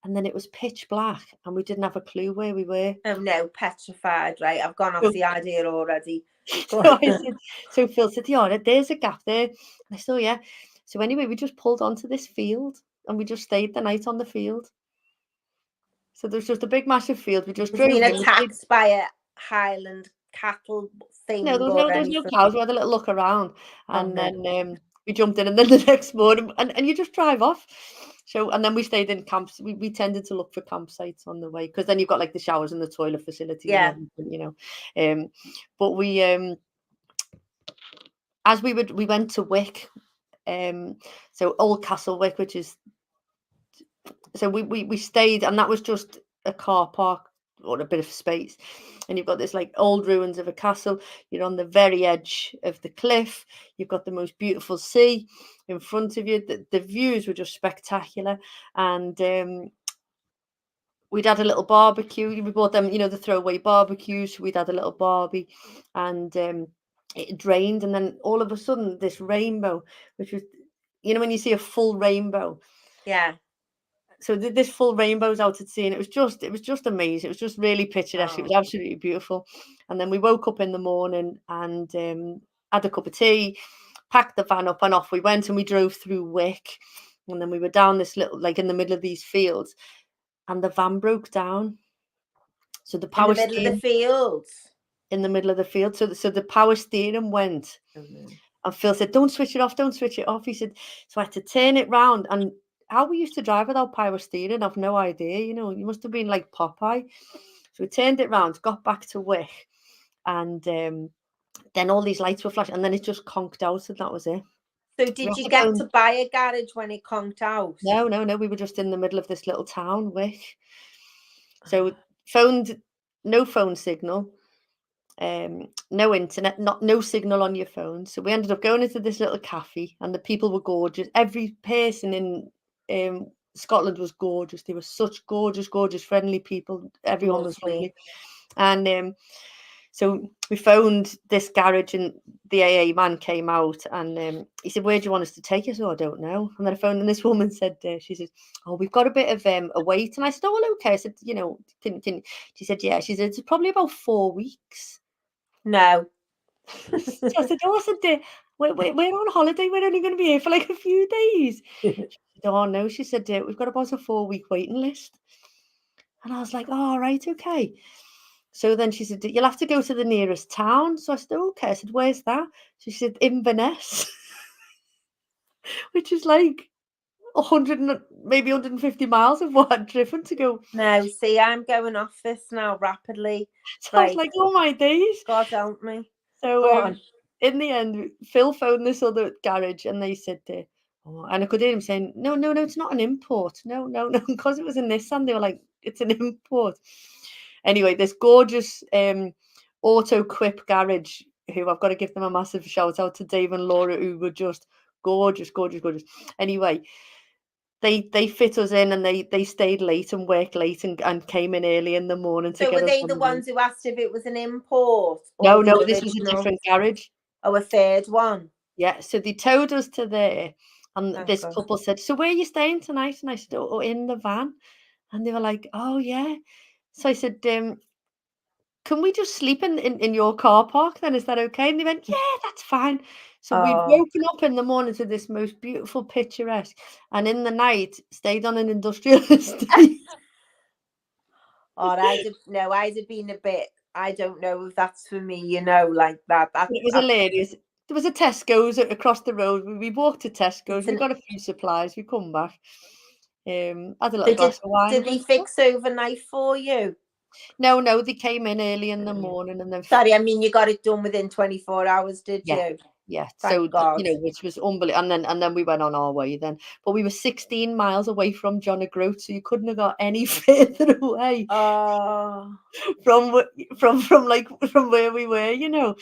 And then it was pitch black and we didn't have a clue where we were. Oh, no, petrified, right? I've gone off the idea already. So Phil said, yeah, there's a gap there. And I said, yeah. So anyway, we just pulled onto this field and we just stayed the night on the field. So there's just a big, massive field. We just drove in. Being attacked by a Highland cattle thing. No, there's no cows. We had a little look around and then we jumped in and then the next morning and you just drive off. So, and then we stayed in camps. We tended to look for campsites on the way because then you've got like the showers and the toilet facility. Yeah. And you know, but we, as we went to Wick, so Old Castle Wick, which is, so we stayed and that was just a car park or a bit of space. And you've got this like old ruins of a castle. You're on the very edge of the cliff. You've got the most beautiful sea in front of you. The views were just spectacular. And we'd had a little barbecue. We bought them, you know, the throwaway barbecues. We'd had a little barbie and it rained. And then all of a sudden this rainbow, which was, you know, when you see a full rainbow. Yeah. So this full rainbow's out at sea and it was just amazing. It was just really picturesque. It was absolutely beautiful. And then we woke up in the morning and had a cup of tea, packed the van up and off we went and we drove through Wick. And then we were down this little, like in the middle of these fields and the van broke down. So the power steering... In the middle of the fields? In the middle of the field. So the power steering went. And Phil said, don't switch it off, don't switch it off. He said, so I had to turn it round and how we used to drive without power steering, I've no idea. You know, you must have been like Popeye. So we turned it round, got back to Wick, and then all these lights were flashing, and then it just conked out, and that was it. So did you get to buy a garage when it conked out? No. We were just in the middle of this little town, Wick. So phoned, no phone signal, no internet, no signal on your phone. So we ended up going into this little cafe, and the people were gorgeous. Every person in Scotland was gorgeous. They were such gorgeous, friendly people. Everyone was lovely. And so we phoned this garage and the AA man came out and he said, where do you want us to take you? So I don't know. And then I phoned and this woman said, she said, oh, we've got a bit of a wait. And I said, oh, well, okay. I said, you know, can she said, yeah. She said, it's probably about 4 weeks. No. So I said, oh, I said, we're on holiday. We're only going to be here for like a few days. She said, oh, no. She said, we've got about a 4-week waiting list. And I was like, oh, right, okay. So then she said, you'll have to go to the nearest town. So I said, oh, okay. I said, where's that? She said, Inverness, which is like 100, maybe 150 miles of what I'd driven to go. No, see, I'm going off this now rapidly. So I was like, oh my days. God help me. So in the end, Phil phoned this other garage and they said, oh, and I could hear him saying, no, it's not an import. No, because it was a Nissan. They were like, it's an import. Anyway, this gorgeous auto quip garage who I've got to give them a massive shout out to, Dave and Laura, who were just gorgeous. Anyway, they fit us in, and they stayed late and worked late and came in early in the morning to So get were us they on the the ones who asked if it was an import or No, the this was a original? different garage. Oh, a third one. Yeah, so they towed us to there, and Oh, this God. couple said, "So where are you staying tonight?" And I said, "Oh, in the van." And they were like, "Oh yeah." So I said, "Can we just sleep in your car park then? Is that okay?" And they went, "Yeah, that's fine." So we'd Oh, woken up in the morning to this most beautiful picturesque, and in the night stayed on an industrial estate. oh, I'd have been a bit. I don't know if that's for me, like that. It was hilarious. There was a Tesco's across the road. We walked to Tesco's. We got a few supplies. We come back. Had a little glass of wine. Did they fix overnight for you? No, they came in early in the morning, and then Sorry, I mean you got it done within 24 hours, did you? yeah. Thank God. Which was unbelievable. And then we went on our way then. But we were 16 miles away from John O'Groat, so you couldn't have got any further away from where we were.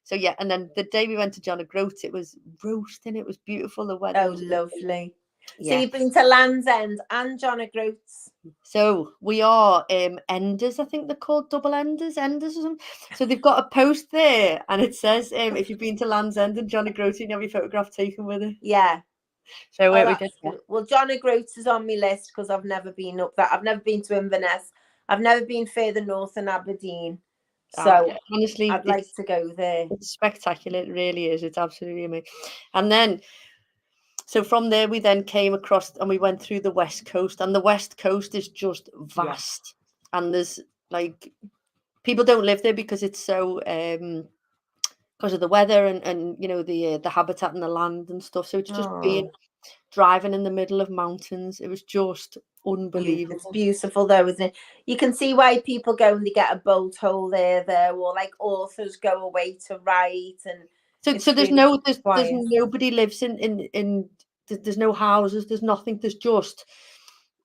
So yeah, and then the day we went to John O'Groat, it was roasting. It was beautiful. The weather was lovely. Yeah. So you've been to Land's End and John O'Groat's. So we are enders, I think they're called, double enders or something. So they've got a post there, and it says, if you've been to Land's End and John O'Groat, you can have your photograph taken with it. Yeah. So we did. Good. Well, John O'Groat's is on my list because I've never been up there. I've never been to Inverness. I've never been further north than Aberdeen. So honestly, I'd like to go there. It's spectacular. It really is. It's absolutely amazing. And then, so from there, we then came across and we went through the West Coast, and the West Coast is just vast. Yeah. And there's like, people don't live there because it's so, because of the weather and the habitat and the land and stuff. So it's just being driving in the middle of mountains. It was just unbelievable. It's beautiful though, isn't it? You can see why people go and they get a boat hole there, or like authors go away to write. And so there's nobody lives in there's no houses, there's nothing, there's just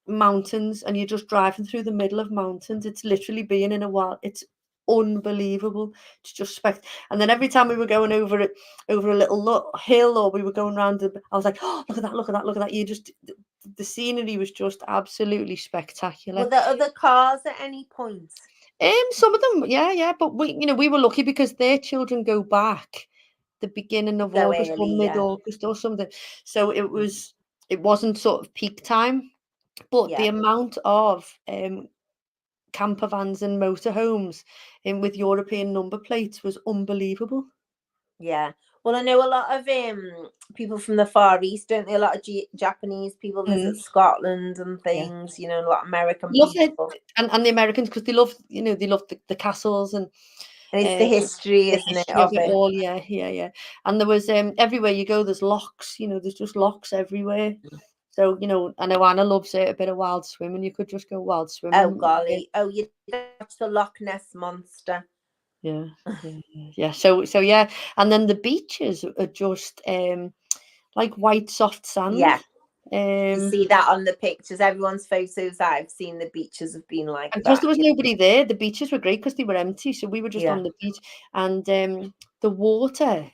mountains, and you're just driving through the middle of mountains. It's literally being in a wild. It's unbelievable. It's just and then every time we were going over a little hill, or we were going around, I was like, "Oh, look at that." You just, the scenery was just absolutely spectacular. Were there other cars at any point? Some of them, yeah, but we were lucky because their children go back the beginning of August or mid-August or something. So it wasn't sort of peak time, but the amount of camper vans and motorhomes with European number plates was unbelievable. Yeah. Well, I know a lot of people from the Far East, don't they? A lot of Japanese people visit Scotland and things, a lot of American people. And the Americans, because they love the castles and it's the history, isn't it, of it all? Yeah. And there was everywhere you go, there's locks. There's just locks everywhere. So I know Anna loves it, a bit of wild swimming. You could just go wild swimming. Oh golly! Oh, you watch the Loch Ness monster. Yeah. So yeah, and then the beaches are just like white soft sand. Yeah. You see that on the pictures. Everyone's photos I've seen, the beaches have been like that. Because there was nobody there, the beaches were great because they were empty. So we were just on the beach, and the water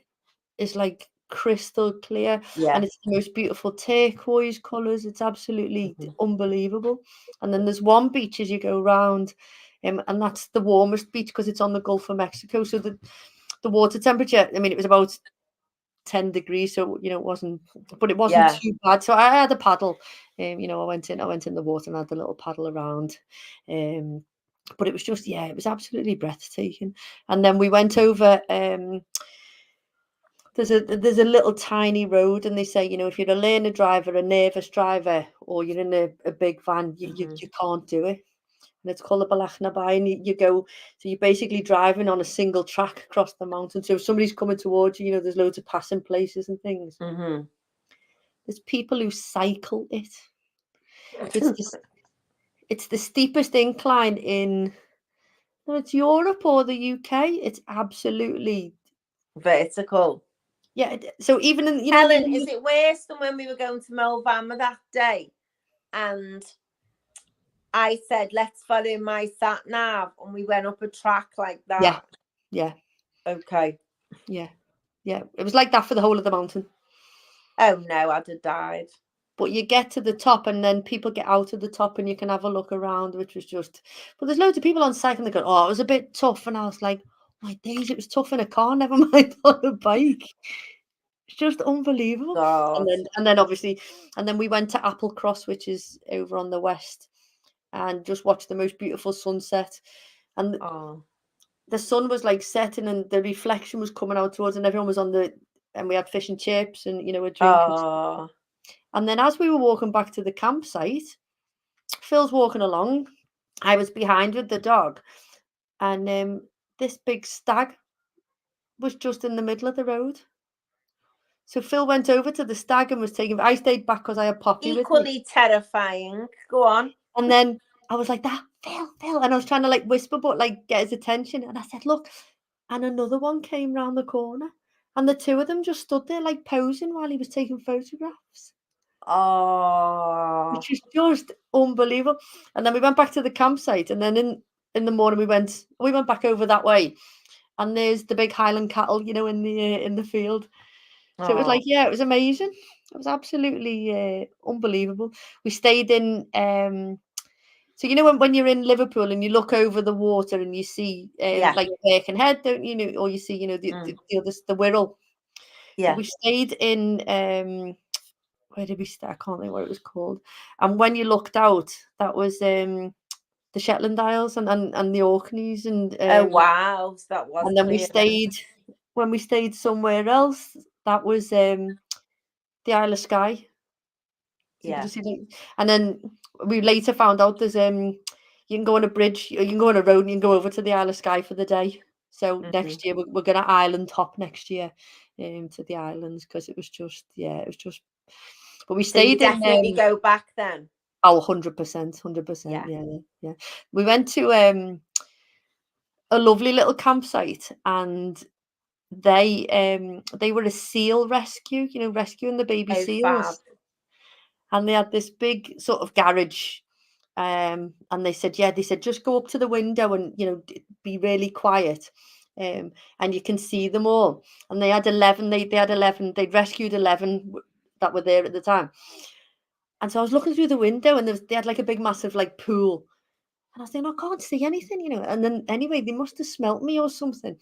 is like crystal clear, and it's the most beautiful turquoise colours. It's absolutely unbelievable. And then there's one beach as you go around, and that's the warmest beach because it's on the Gulf of Mexico. So the water temperature, I mean, it was about 10 degrees, so it wasn't too bad. So I had a paddle. I went in the water and had a little paddle around. But it was just, it was absolutely breathtaking. And then we went over, there's a little tiny road, and they say, if you're a learner driver, a nervous driver, or you're in a big van, you can't do it. And it's called the Balachnabai, and you go, so you're basically driving on a single track across the mountain. So if somebody's coming towards you, there's loads of passing places and things. There's people who cycle it. It's the steepest incline in it's Europe or the UK. It's absolutely vertical. Yeah. So even in Helen, is it worse than when we were going to Mulvama that day? And I said, let's follow my sat nav, and we went up a track like that. Yeah. Okay. Yeah. It was like that for the whole of the mountain. Oh no, I'd have died. But you get to the top and then people get out of the top and you can have a look around, which was just... But there's loads of people on site and they go, oh, it was a bit tough. And I was like, my days, it was tough in a car, never mind on a bike. It's just unbelievable. God. And then obviously, and then we went to Applecross, which is over on the west, and just watched the most beautiful sunset. And the sun was like setting and the reflection was coming out towards, and everyone was and we had fish and chips and, a drink. And then as we were walking back to the campsite, Phil's walking along. I was behind with the dog, and this big stag was just in the middle of the road. So Phil went over to the stag and was taking... I stayed back because I had Poppy with me. Equally terrifying. Go on. And then I was like, that, Phil. And I was trying to like whisper, but like get his attention. And I said, look. And another one came round the corner. And the two of them just stood there like posing while he was taking photographs. Which was just unbelievable. And then we went back to the campsite. And then in the morning we went back over that way. And there's the big Highland cattle, in the field. So it was like, it was amazing. It was absolutely unbelievable. We stayed in... So when you're in Liverpool and you look over the water and you see like Birkenhead, don't you? Or you see the Wirral. Yeah. So we stayed in where did we stay? I can't think what it was called. And when you looked out, that was the Shetland Isles and the Orkneys and oh wow, so that was. And then when we stayed somewhere else, that was the Isle of Skye. So and then we later found out there's you can go on a bridge, you can go on a road and you can go over to the Isle of Skye for the day. So next year we're going to island hop next year to the islands because it was just but we stayed so you definitely go back then. Oh, 100%. Yeah. We went to a lovely little campsite and they were a seal rescue, rescuing the baby seals. Fab. And they had this big sort of garage. And they said, just go up to the window and, be really quiet. And you can see them all. And they had 11, they'd rescued 11 that were there at the time. And so I was looking through the window and they had like a big, massive like pool. And I was thinking, I can't see anything, And then anyway, they must have smelt me or something.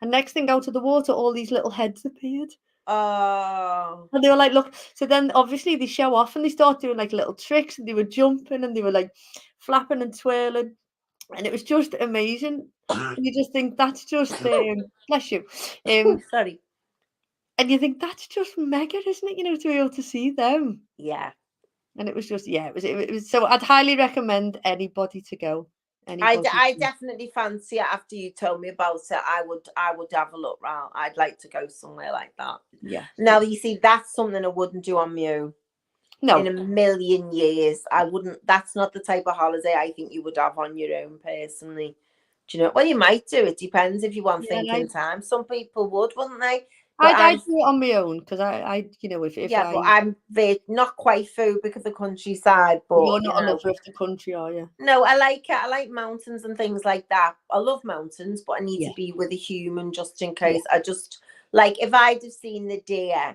And next thing out of the water, all these little heads appeared. Oh. And they were like, look, so then obviously they show off and they start doing like little tricks and they were jumping and they were like flapping and twirling. And it was just amazing. And you just think that's just, bless you. Sorry. And you think that's just mega, isn't it? To be able to see them. Yeah. And it was just, it was. So I'd highly recommend anybody to go. I definitely fancy it after you told me about it. I would have a look round. I'd like to go somewhere like that. Yeah. Now you see, that's something I wouldn't do on my own. No. In a million years, I wouldn't. That's not the type of holiday I think you would have on your own personally. Do you know? Well, you might do. It depends if you want thinking time. Some people would, wouldn't they? I'd do it on my own because I if but I'm not quite phobic of the countryside. But you're not a lover of the country, are you? No, I like it. I like mountains and things like that. I love mountains, but I need to be with a human just in case. I just like if I'd have seen the deer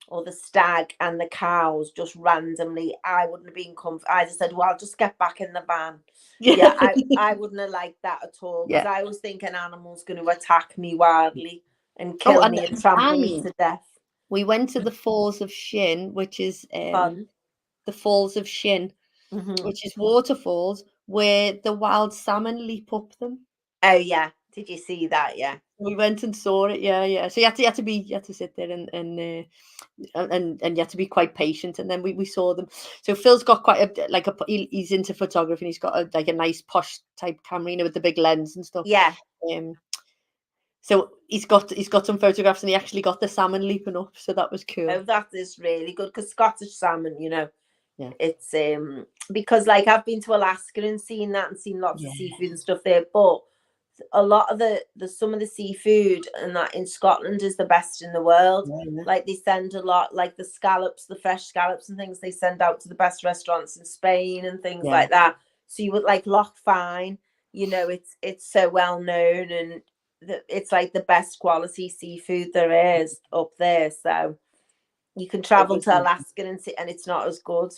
or the stag and the cows just randomly, I wouldn't have been comfortable. I just said, well, I'll just get back in the van. I wouldn't have liked that at all because I was thinking animals going to attack me wildly and kill me and trample me to death. We went to the Falls of Shin, which is the Falls of Shin, which is waterfalls where the wild salmon leap up them. Oh yeah, did you see that? Yeah, we went and saw it. Yeah. So you had to sit there and you had to be quite patient. And then we saw them. So Phil's got quite he's into photography and he's got a nice posh type camera, with the big lens and stuff. Yeah. So he's got some photographs and he actually got the salmon leaping up. So that was cool. Oh, that is really good because Scottish salmon, it's because I've been to Alaska and seen that and seen lots of seafood and stuff there, but a lot of some of the seafood and that in Scotland is the best in the world. They send a lot, the scallops, the fresh scallops and things they send out to the best restaurants in Spain and things like that. So you would Loch Fyne, it's so well known and it's like the best quality seafood there is up there. So you can travel to Alaska and it's not as good.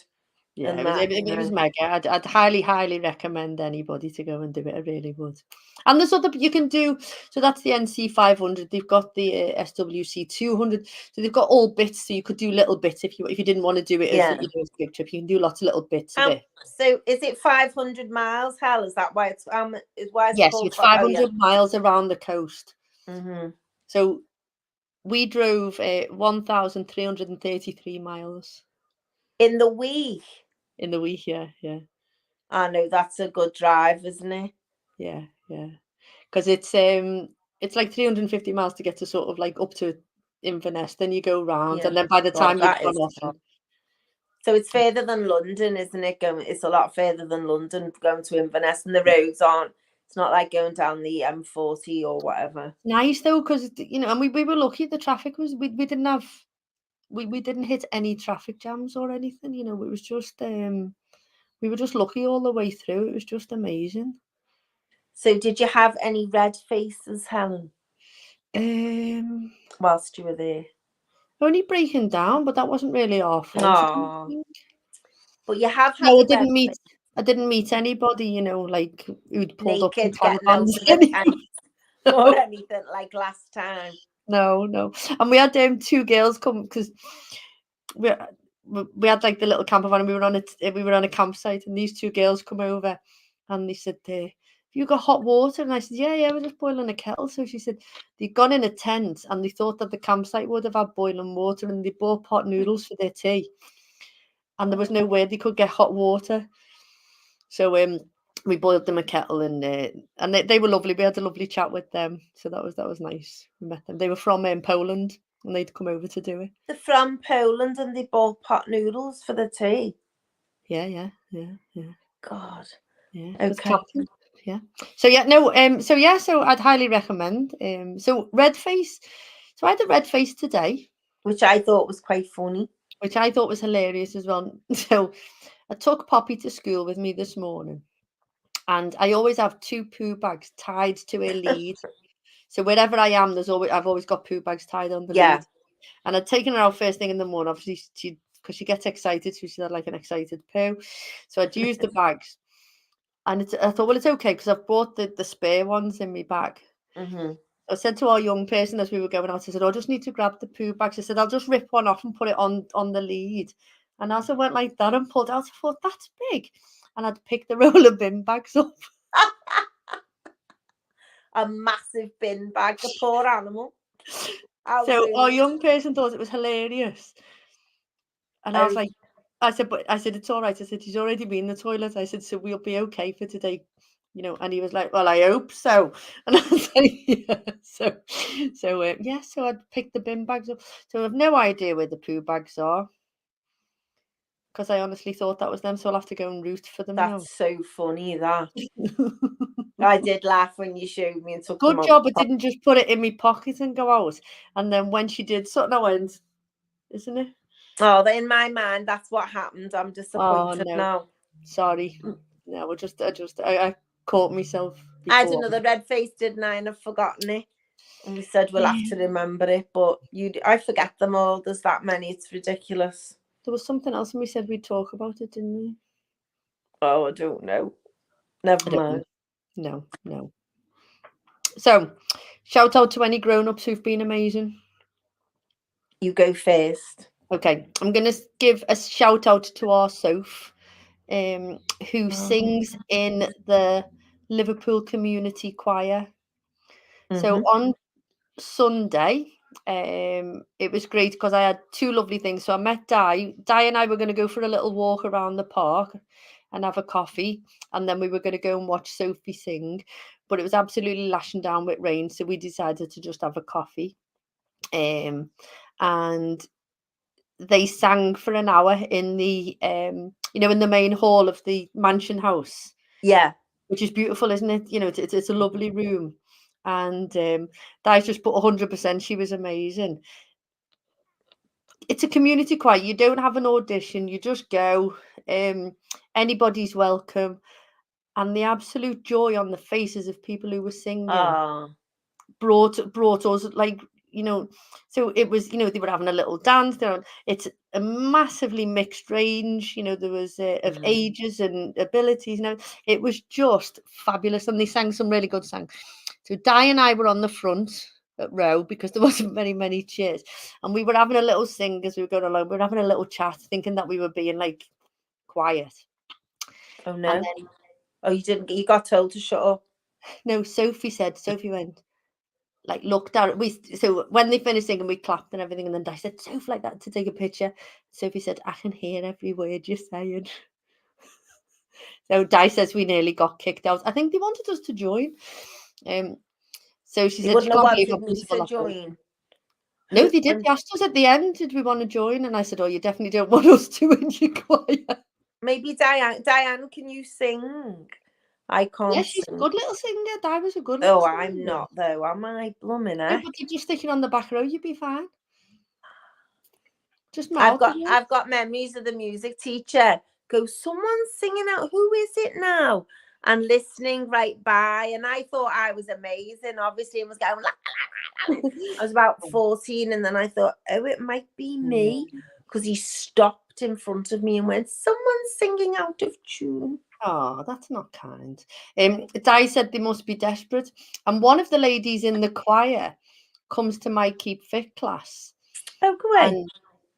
Yeah, And it was mega. I'd highly recommend anybody to go and do it. I really would. And there's other you can do. So that's the NC 500. They've got the SWC 200. So they've got all bits. So you could do little bits if you didn't want to do it as a big trip. You can do lots of little bits of it. So is it 500 miles? Hell, is that why it's why is yes, it called? It's 500 miles around the coast. Mm-hmm. So we drove 1,333 miles in the week. In the week, yeah. I know, that's a good drive, isn't it? Yeah. Because it's like 350 miles to get to sort of like up to Inverness, then you go round, and then by the time you've gone off. So it's further than London, isn't it? It's a lot further than London going to Inverness, and the roads aren't. It's not like going down the M40 or whatever. Nice though, because and we were lucky. The traffic was we didn't have we didn't hit any traffic jams or anything. It was just we were just lucky all the way through. It was just amazing. So did you have any red faces, Helen? Whilst you were there? Only breaking down, but that wasn't really our fault. But you have had no, I didn't meet anybody, like who'd pulled naked, up getting out of the tent or anything like last time. No. And we had two girls come because we had like the little camper van, and we were on a campsite, and these two girls come over, and they said, "Have you got hot water?" And I said, "Yeah, we're just boiling a kettle." So she said they'd gone in a tent, and they thought that the campsite would have had boiling water, and they bought pot noodles for their tea, and there was no way they could get hot water. So we boiled them a kettle, and they were lovely. We had a lovely chat with them, so that was nice. We met them. They were from Poland, and they'd come over to do it. They're from Poland, and they bought pot noodles for the tea. Yeah. God. Yeah. Okay. Yeah. So So I'd highly recommend. So red face. So I had a red face today, which I thought was quite funny. Which I thought was hilarious as well. So I took Poppy to school with me this morning, and I always have 2 poo bags tied to a lead. So wherever I am, I've always got poo bags tied on the lead. And I'd taken her out first thing in the morning. Obviously, because she gets excited, so she had like an excited poo. So I'd used the bags, and I thought, well, it's okay because I've brought the spare ones in my bag. Mm-hmm. I said to our young person as we were going out, I said, I just need to grab the poo bags. I said, I'll just rip one off and put it on the lead. And as I went like that and pulled out, I thought, that's big. And I'd picked the roll of bin bags up. A massive bin bag, the poor animal. So our young person thought it was hilarious. And I was like, I said, it's all right. I said, he's already been in the toilet. I said, so we'll be okay for today. And he was like, well, I hope so. And I was like, yeah. So I'd pick the bin bags up. So I have no idea where the poo bags are, because I honestly thought that was them. So I'll have to go and root for them now. That's so funny, that. I did laugh when you showed me and took them out. Good job I didn't just put it in my pocket and go out. And then when she did, something I went, isn't it? Oh, in my mind, that's what happened. I'm disappointed now. Sorry. No, I caught myself before. I had another red face, didn't I? And I've forgotten it. And we said we'll have to remember it, but I forget them all. There's that many. It's ridiculous. There was something else, and we said we'd talk about it, didn't we? Oh, I don't know. Never mind. No. So, shout out to any grown-ups who've been amazing. You go first. Okay, I'm going to give a shout out to our Soph, who sings in the Liverpool Community Choir. Mm-hmm. So on Sunday, it was great because I had 2 lovely things. So I met Di and I were going to go for a little walk around the park and have a coffee, and then we were going to go and watch Sophie sing, but it was absolutely lashing down with rain, so we decided to just have a coffee. And they sang for an hour in the in the main hall of the mansion house. Yeah, which is beautiful, isn't it? It's a lovely room. And Di's just put 100%. She was amazing. It's a community choir. You don't have an audition. You just go. Anybody's welcome. And the absolute joy on the faces of people who were singing. brought us, like, you know, so it was, you know, they were having a little dance there. It's a massively mixed range, you know, there was of ages and abilities, you know, it was just fabulous, and they sang some really good songs. So Di and I were on the front row because there wasn't many chairs, and we were having a little sing as we were going along. We were having a little chat, thinking that we were being like quiet. Oh no. And then, oh, you didn't, you got told to shut up? No, Sophie went, like, looked at it. So when they finished singing, we clapped and everything, and then Di said, Sophie, like that, to take a picture. Sophie said, I can hear every word you're saying. So Di says we nearly got kicked out. I think they wanted us to join. So she They said she wouldn't have can't believe how wanted me beautiful to that was. join. No, they did. They asked us at the end, did we want to join? And I said, oh, you definitely don't want us to when you're quiet. Maybe Diane, can you sing? I can't. Yeah, she's a good little singer. Di was a good Oh, little singer. I'm not though, am I? Blooming No, but you're just sticking on the back row, you'd be fine. Just I've got memories of the music teacher go, someone's singing out, who is it now? And listening right by, and I thought I was amazing. Obviously, it was going. I was about 14, and then I thought, oh, it might be me, because he stopped in front of me and went, someone's singing out of tune. Oh, that's not kind. Di said they must be desperate, and one of the ladies in the choir comes to my Keep Fit class. Oh, great. And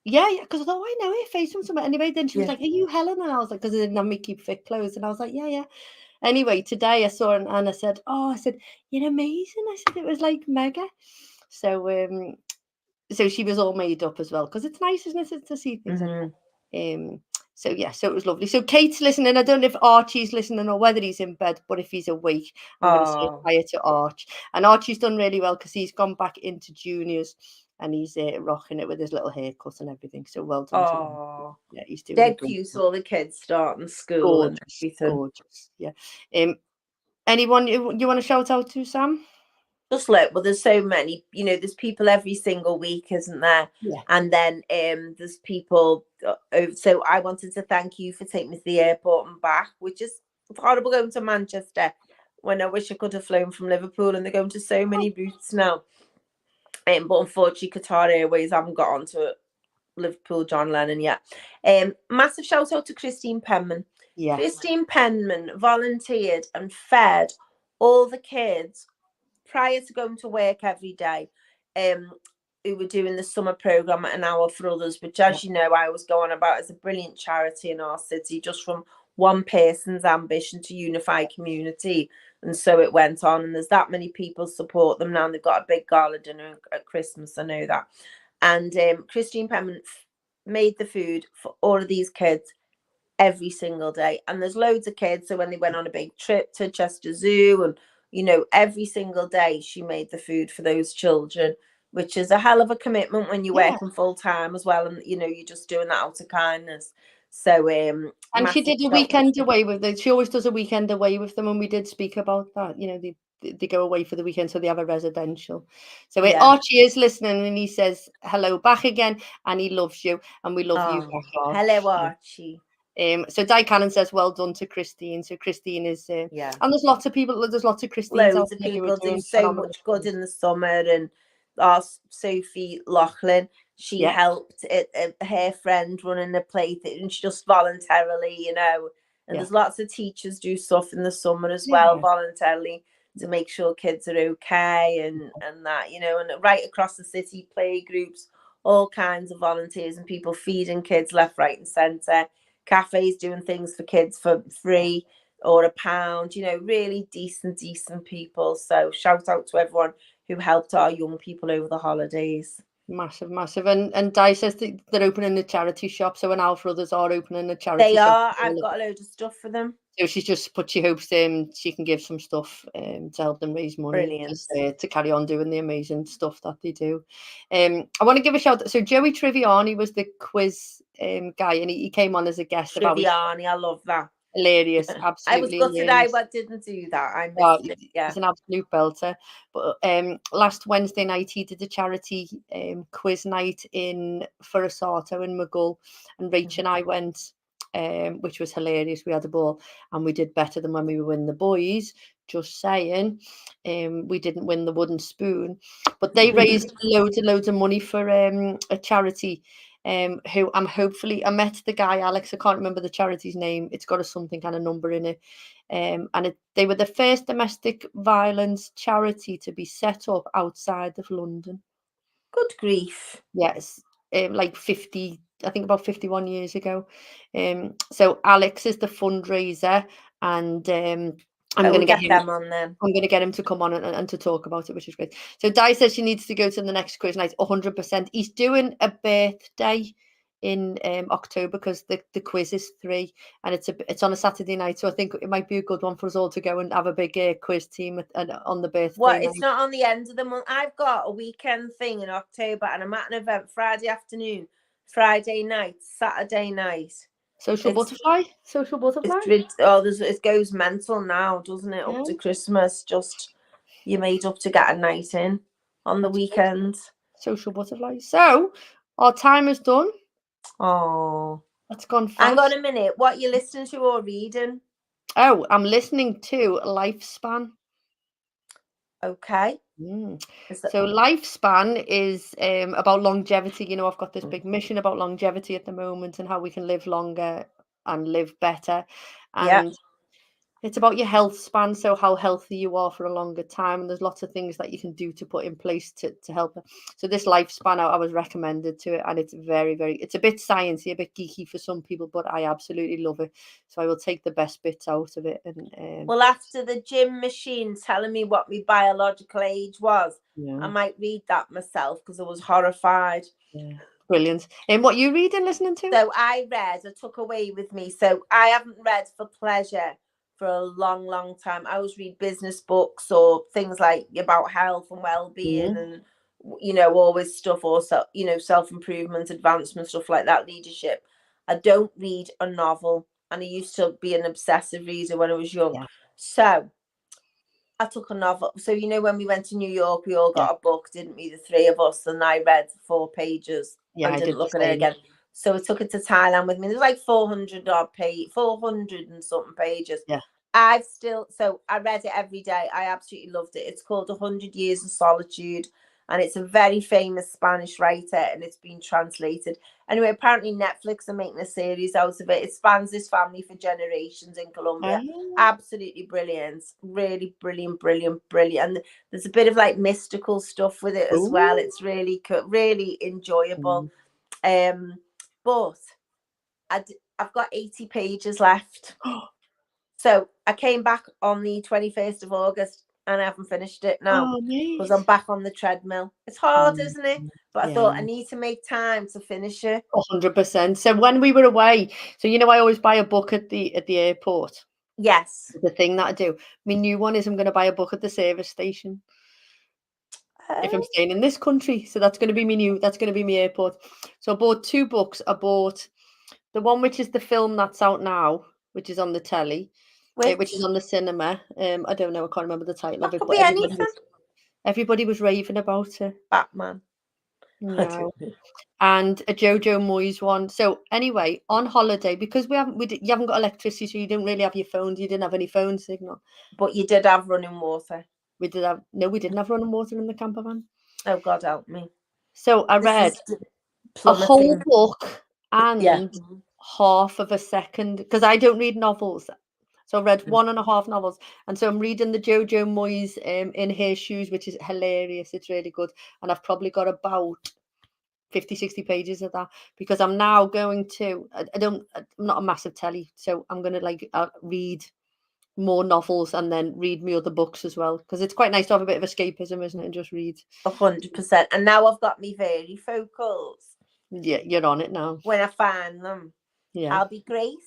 yeah, because I thought, I know her face from somewhere. Anyway, then she was like, are you Helen? And I was like, because I didn't have my Keep Fit clothes. And I was like, yeah. Anyway, today I saw her, and I said, you're amazing. I said, it was like mega. So so she was all made up as well, because it's nice, isn't it, to see things like that. So yeah, so it was lovely. So Kate's listening. I don't know if Archie's listening or whether he's in bed, but if he's awake, I'm going to say hi to Arch. And Archie's done really well because he's gone back into juniors, and he's rocking it with his little haircut and everything. So well done to him. Yeah, he's doing they're cute. All the kids starting school and everything. Gorgeous. Yeah. Anyone you want to shout out to, Sam? Just look, well, there's so many, you know, there's people every single week, isn't there? Yeah. And then there's people. So I wanted to thank you for taking me to the airport and back, which is horrible going to Manchester when I wish I could have flown from Liverpool, and they're going to so many routes now. But unfortunately, Qatar Airways haven't got onto Liverpool John Lennon yet. Massive shout out to Christine Penman. Yeah. Christine Penman volunteered and fed all the kids prior to going to work every day, who were doing the summer programme at An Hour for Others, which, as you know, I always go on about as a brilliant charity in our city, just from one person's ambition to unify community. And so it went on, and there's that many people support them now, and they've got a big gala dinner at Christmas, I know that. And Christine Penman made the food for all of these kids every single day. And there's loads of kids, so when they went on a big trip to Chester Zoo, and you know, every single day she made the food for those children, which is a hell of a commitment when you're working full time as well, and you know, you're just doing that out of kindness. So and she did a weekend away with them. She always does a weekend away with them, and we did speak about that. You know, they go away for the weekend, so they have a residential. So Archie is listening, and he says hello back again, and he loves you, and we love you back, Archie. Hello, Archie. So Di Cannon says, well done to Christine. So Christine is and there's lots of people, there's lots of Christines. Loads of people do so much good in the summer. And our Sophie Loughlin, she helped her friend running the play, and she just voluntarily, you know. And there's lots of teachers do stuff in the summer as well, voluntarily, to make sure kids are okay, and that, you know. And right across the city, play groups, all kinds of volunteers and people feeding kids left, right and centre. Cafes doing things for kids for free or £1, you know, really decent people. So shout out to everyone who helped our young people over the holidays. Massive. And Di says they're opening a charity shop. So An Hour for Others are opening a charity They shop. are. I've got a load of stuff for them. So she's just put she hopes she can give some stuff to help them raise money to carry on doing the amazing stuff that they do. I want to give a shout out. So Joey Triviani was the quiz guy, and he came on as a guest. Triviani, I love that. Hilarious, absolutely. I was gutted I didn't do that. I missed it. Yeah, he's an absolute belter. But last Wednesday night he did a charity quiz night in Furasato in Maghull, and Rach and I went which was hilarious. We had a ball and we did better than when we were in the boys. Just saying. We didn't win the wooden spoon, but they raised loads of money for a charity. Who I met the guy, Alex. I can't remember the charity's name. It's got a something kind of number in it. And they were the first domestic violence charity to be set up outside of London. Good grief. Yes, like 50, I think about 51 years ago. So Alex is the fundraiser, and I'm going to get them on then. I'm going to get him to come on and to talk about it, which is great. So Di says she needs to go to the next quiz night. 100%. He's doing a birthday in October because the quiz is 3 and it's on a Saturday night. So I think it might be a good one for us all to go and have a big quiz team on the birthday. What? It's not on the end of the month. I've got a weekend thing in October and I'm at an event Friday afternoon, Friday night, Saturday night. Social butterfly. It goes mental now, doesn't it? Up to Christmas, just you're made up to get a night in on the weekend. Social butterfly. So our time is done. Oh, that's gone fast. Hang on a minute. What are you listening to or reading? Oh, I'm listening to Lifespan. Okay. So Lifespan is about longevity. You know, I've got this big mission about longevity at the moment and how we can live longer and live better. And it's about your health span, so how healthy you are for a longer time. And there's lots of things that you can do to put in place to help it. So this Lifespan, I was recommended to it, and it's very, very, it's a bit sciencey, a bit geeky for some people, but I absolutely love it. So I will take the best bits out of it. And well, after the gym machine telling me what my biological age was, I might read that myself because I was horrified. Yeah. Brilliant. And what you reading, listening to? So I took away with me. So I haven't read for pleasure for a long, long time. I always read business books or things like about health and well-being and, you know, always stuff also, you know, self-improvement, advancement, stuff like that, leadership. I don't read a novel. And I used to be an obsessive reader when I was young. Yeah. So I took a novel. So, you know, when we went to New York, we all got a book, didn't we? The 3 of us. And I read 4 pages and didn't look at it again. So I took it to Thailand with me. There's like 400 and something pages. Yeah. I read it every day. I absolutely loved it. It's called 100 Years of Solitude. And it's a very famous Spanish writer and it's been translated. Anyway, apparently Netflix are making a series out of it. It spans this family for generations in Colombia. Absolutely brilliant. Really brilliant. And there's a bit of like mystical stuff with it as well. It's really really enjoyable. But I've got 80 pages left. So I came back on the 21st of August and I haven't finished it now because I'm back on the treadmill. It's hard, isn't it? But I thought I need to make time to finish it. 100%. So when we were away, so you know, I always buy a book at the airport. Yes. The thing that I do. My new one is I'm going to buy a book at the service station. If I'm staying in this country, so that's going to be that's going to be my airport. So I bought 2 books. I bought the one which is the film that's out now, which is on the telly. Which is on the cinema. I don't know. I can't remember the title of it. But everybody was raving about it. Batman. No. And a Jojo Moyes one. So anyway, on holiday, because you haven't got electricity, so you didn't really have your phones. You didn't have any phone signal. But you did have running water. We didn't have running water in the camper van. Oh, God help me. So I read a whole book and half of a second, because I don't read novels. So I read 1.5 novels. And so I'm reading the Jojo Moyes In Her Shoes, which is hilarious. It's really good. And I've probably got about 50, 60 pages of that because I'm now going to, I'm not a massive telly. So I'm going to read more novels and then read me other books as well. Because it's quite nice to have a bit of escapism, isn't it? And just read. 100%. And now I've got me varifocals. Yeah, you're on it now. When I find them. Yeah. I'll be great.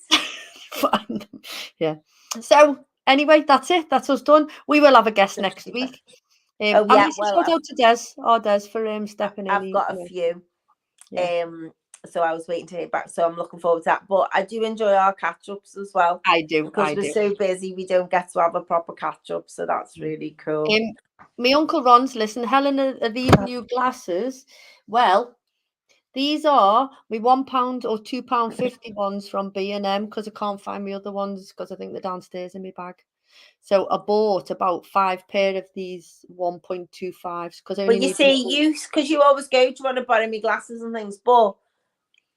Find them. Yeah. So anyway, that's it. That's us done. We will have a guest next week. Shout out to Des for stepping in. I've got a few. Yeah. So I was waiting to hear back. So I'm looking forward to that. But I do enjoy our catch-ups as well. I do. Because we're so busy, we don't get to have a proper catch-up. So that's really cool. My Uncle Ron's listen, Helen, are these new glasses? Well, These are my £1 or £2.50 ones from B&M because I can't find my other ones because I think they're downstairs in my bag. So I bought about 5 pair of these 1.25s because I only But you need see, because you always go to want to borrow me glasses and things, but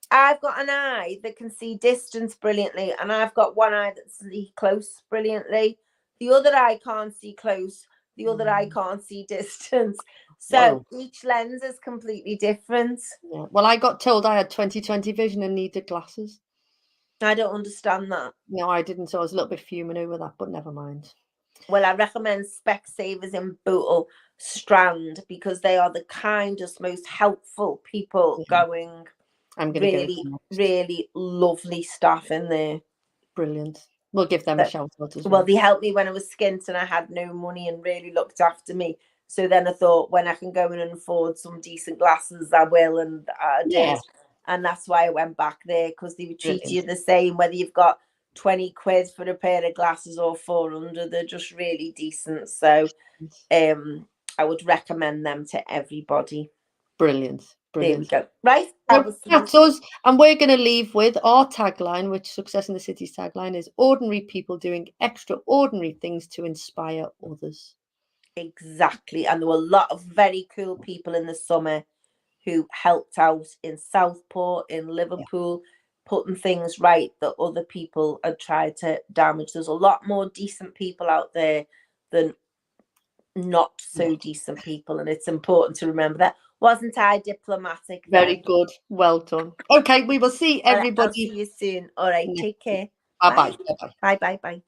I've got an eye that can see distance brilliantly, and I've got one eye that sees close brilliantly. The other eye can't see close. The other eye can't see distance. So each lens is completely different. Yeah. Well, I got told I had 20/20 vision and needed glasses. I don't understand that. No, I didn't. So I was a little bit fuming over that, but never mind. Well, I recommend Specsavers in Bootle Strand because they are the kindest, most helpful people going. I'm going to really, go. really lovely staff in there. Brilliant. We'll give them a shout out as well. Well, they helped me when I was skint and I had no money and really looked after me. So then I thought, when I can go in and afford some decent glasses, I will, and I did. Yeah. And that's why I went back there, because they would treat you the same, whether you've got 20 quid for a pair of glasses or 400. They're just really decent. So I would recommend them to everybody. Brilliant. Brilliant. There we go. Right. That's us. And we're going to leave with our tagline, which Success in the City's tagline is ordinary people doing extraordinary things to inspire others. Exactly. And there were a lot of very cool people in the summer who helped out in Southport, in Liverpool, putting things right that other people had tried to damage. There's a lot more decent people out there than not so decent people, and it's important to remember that. Wasn't I diplomatic then? Very good. Well done. Okay, we will see everybody. I'll see you soon. All right, take care. Bye-bye. Bye. Bye.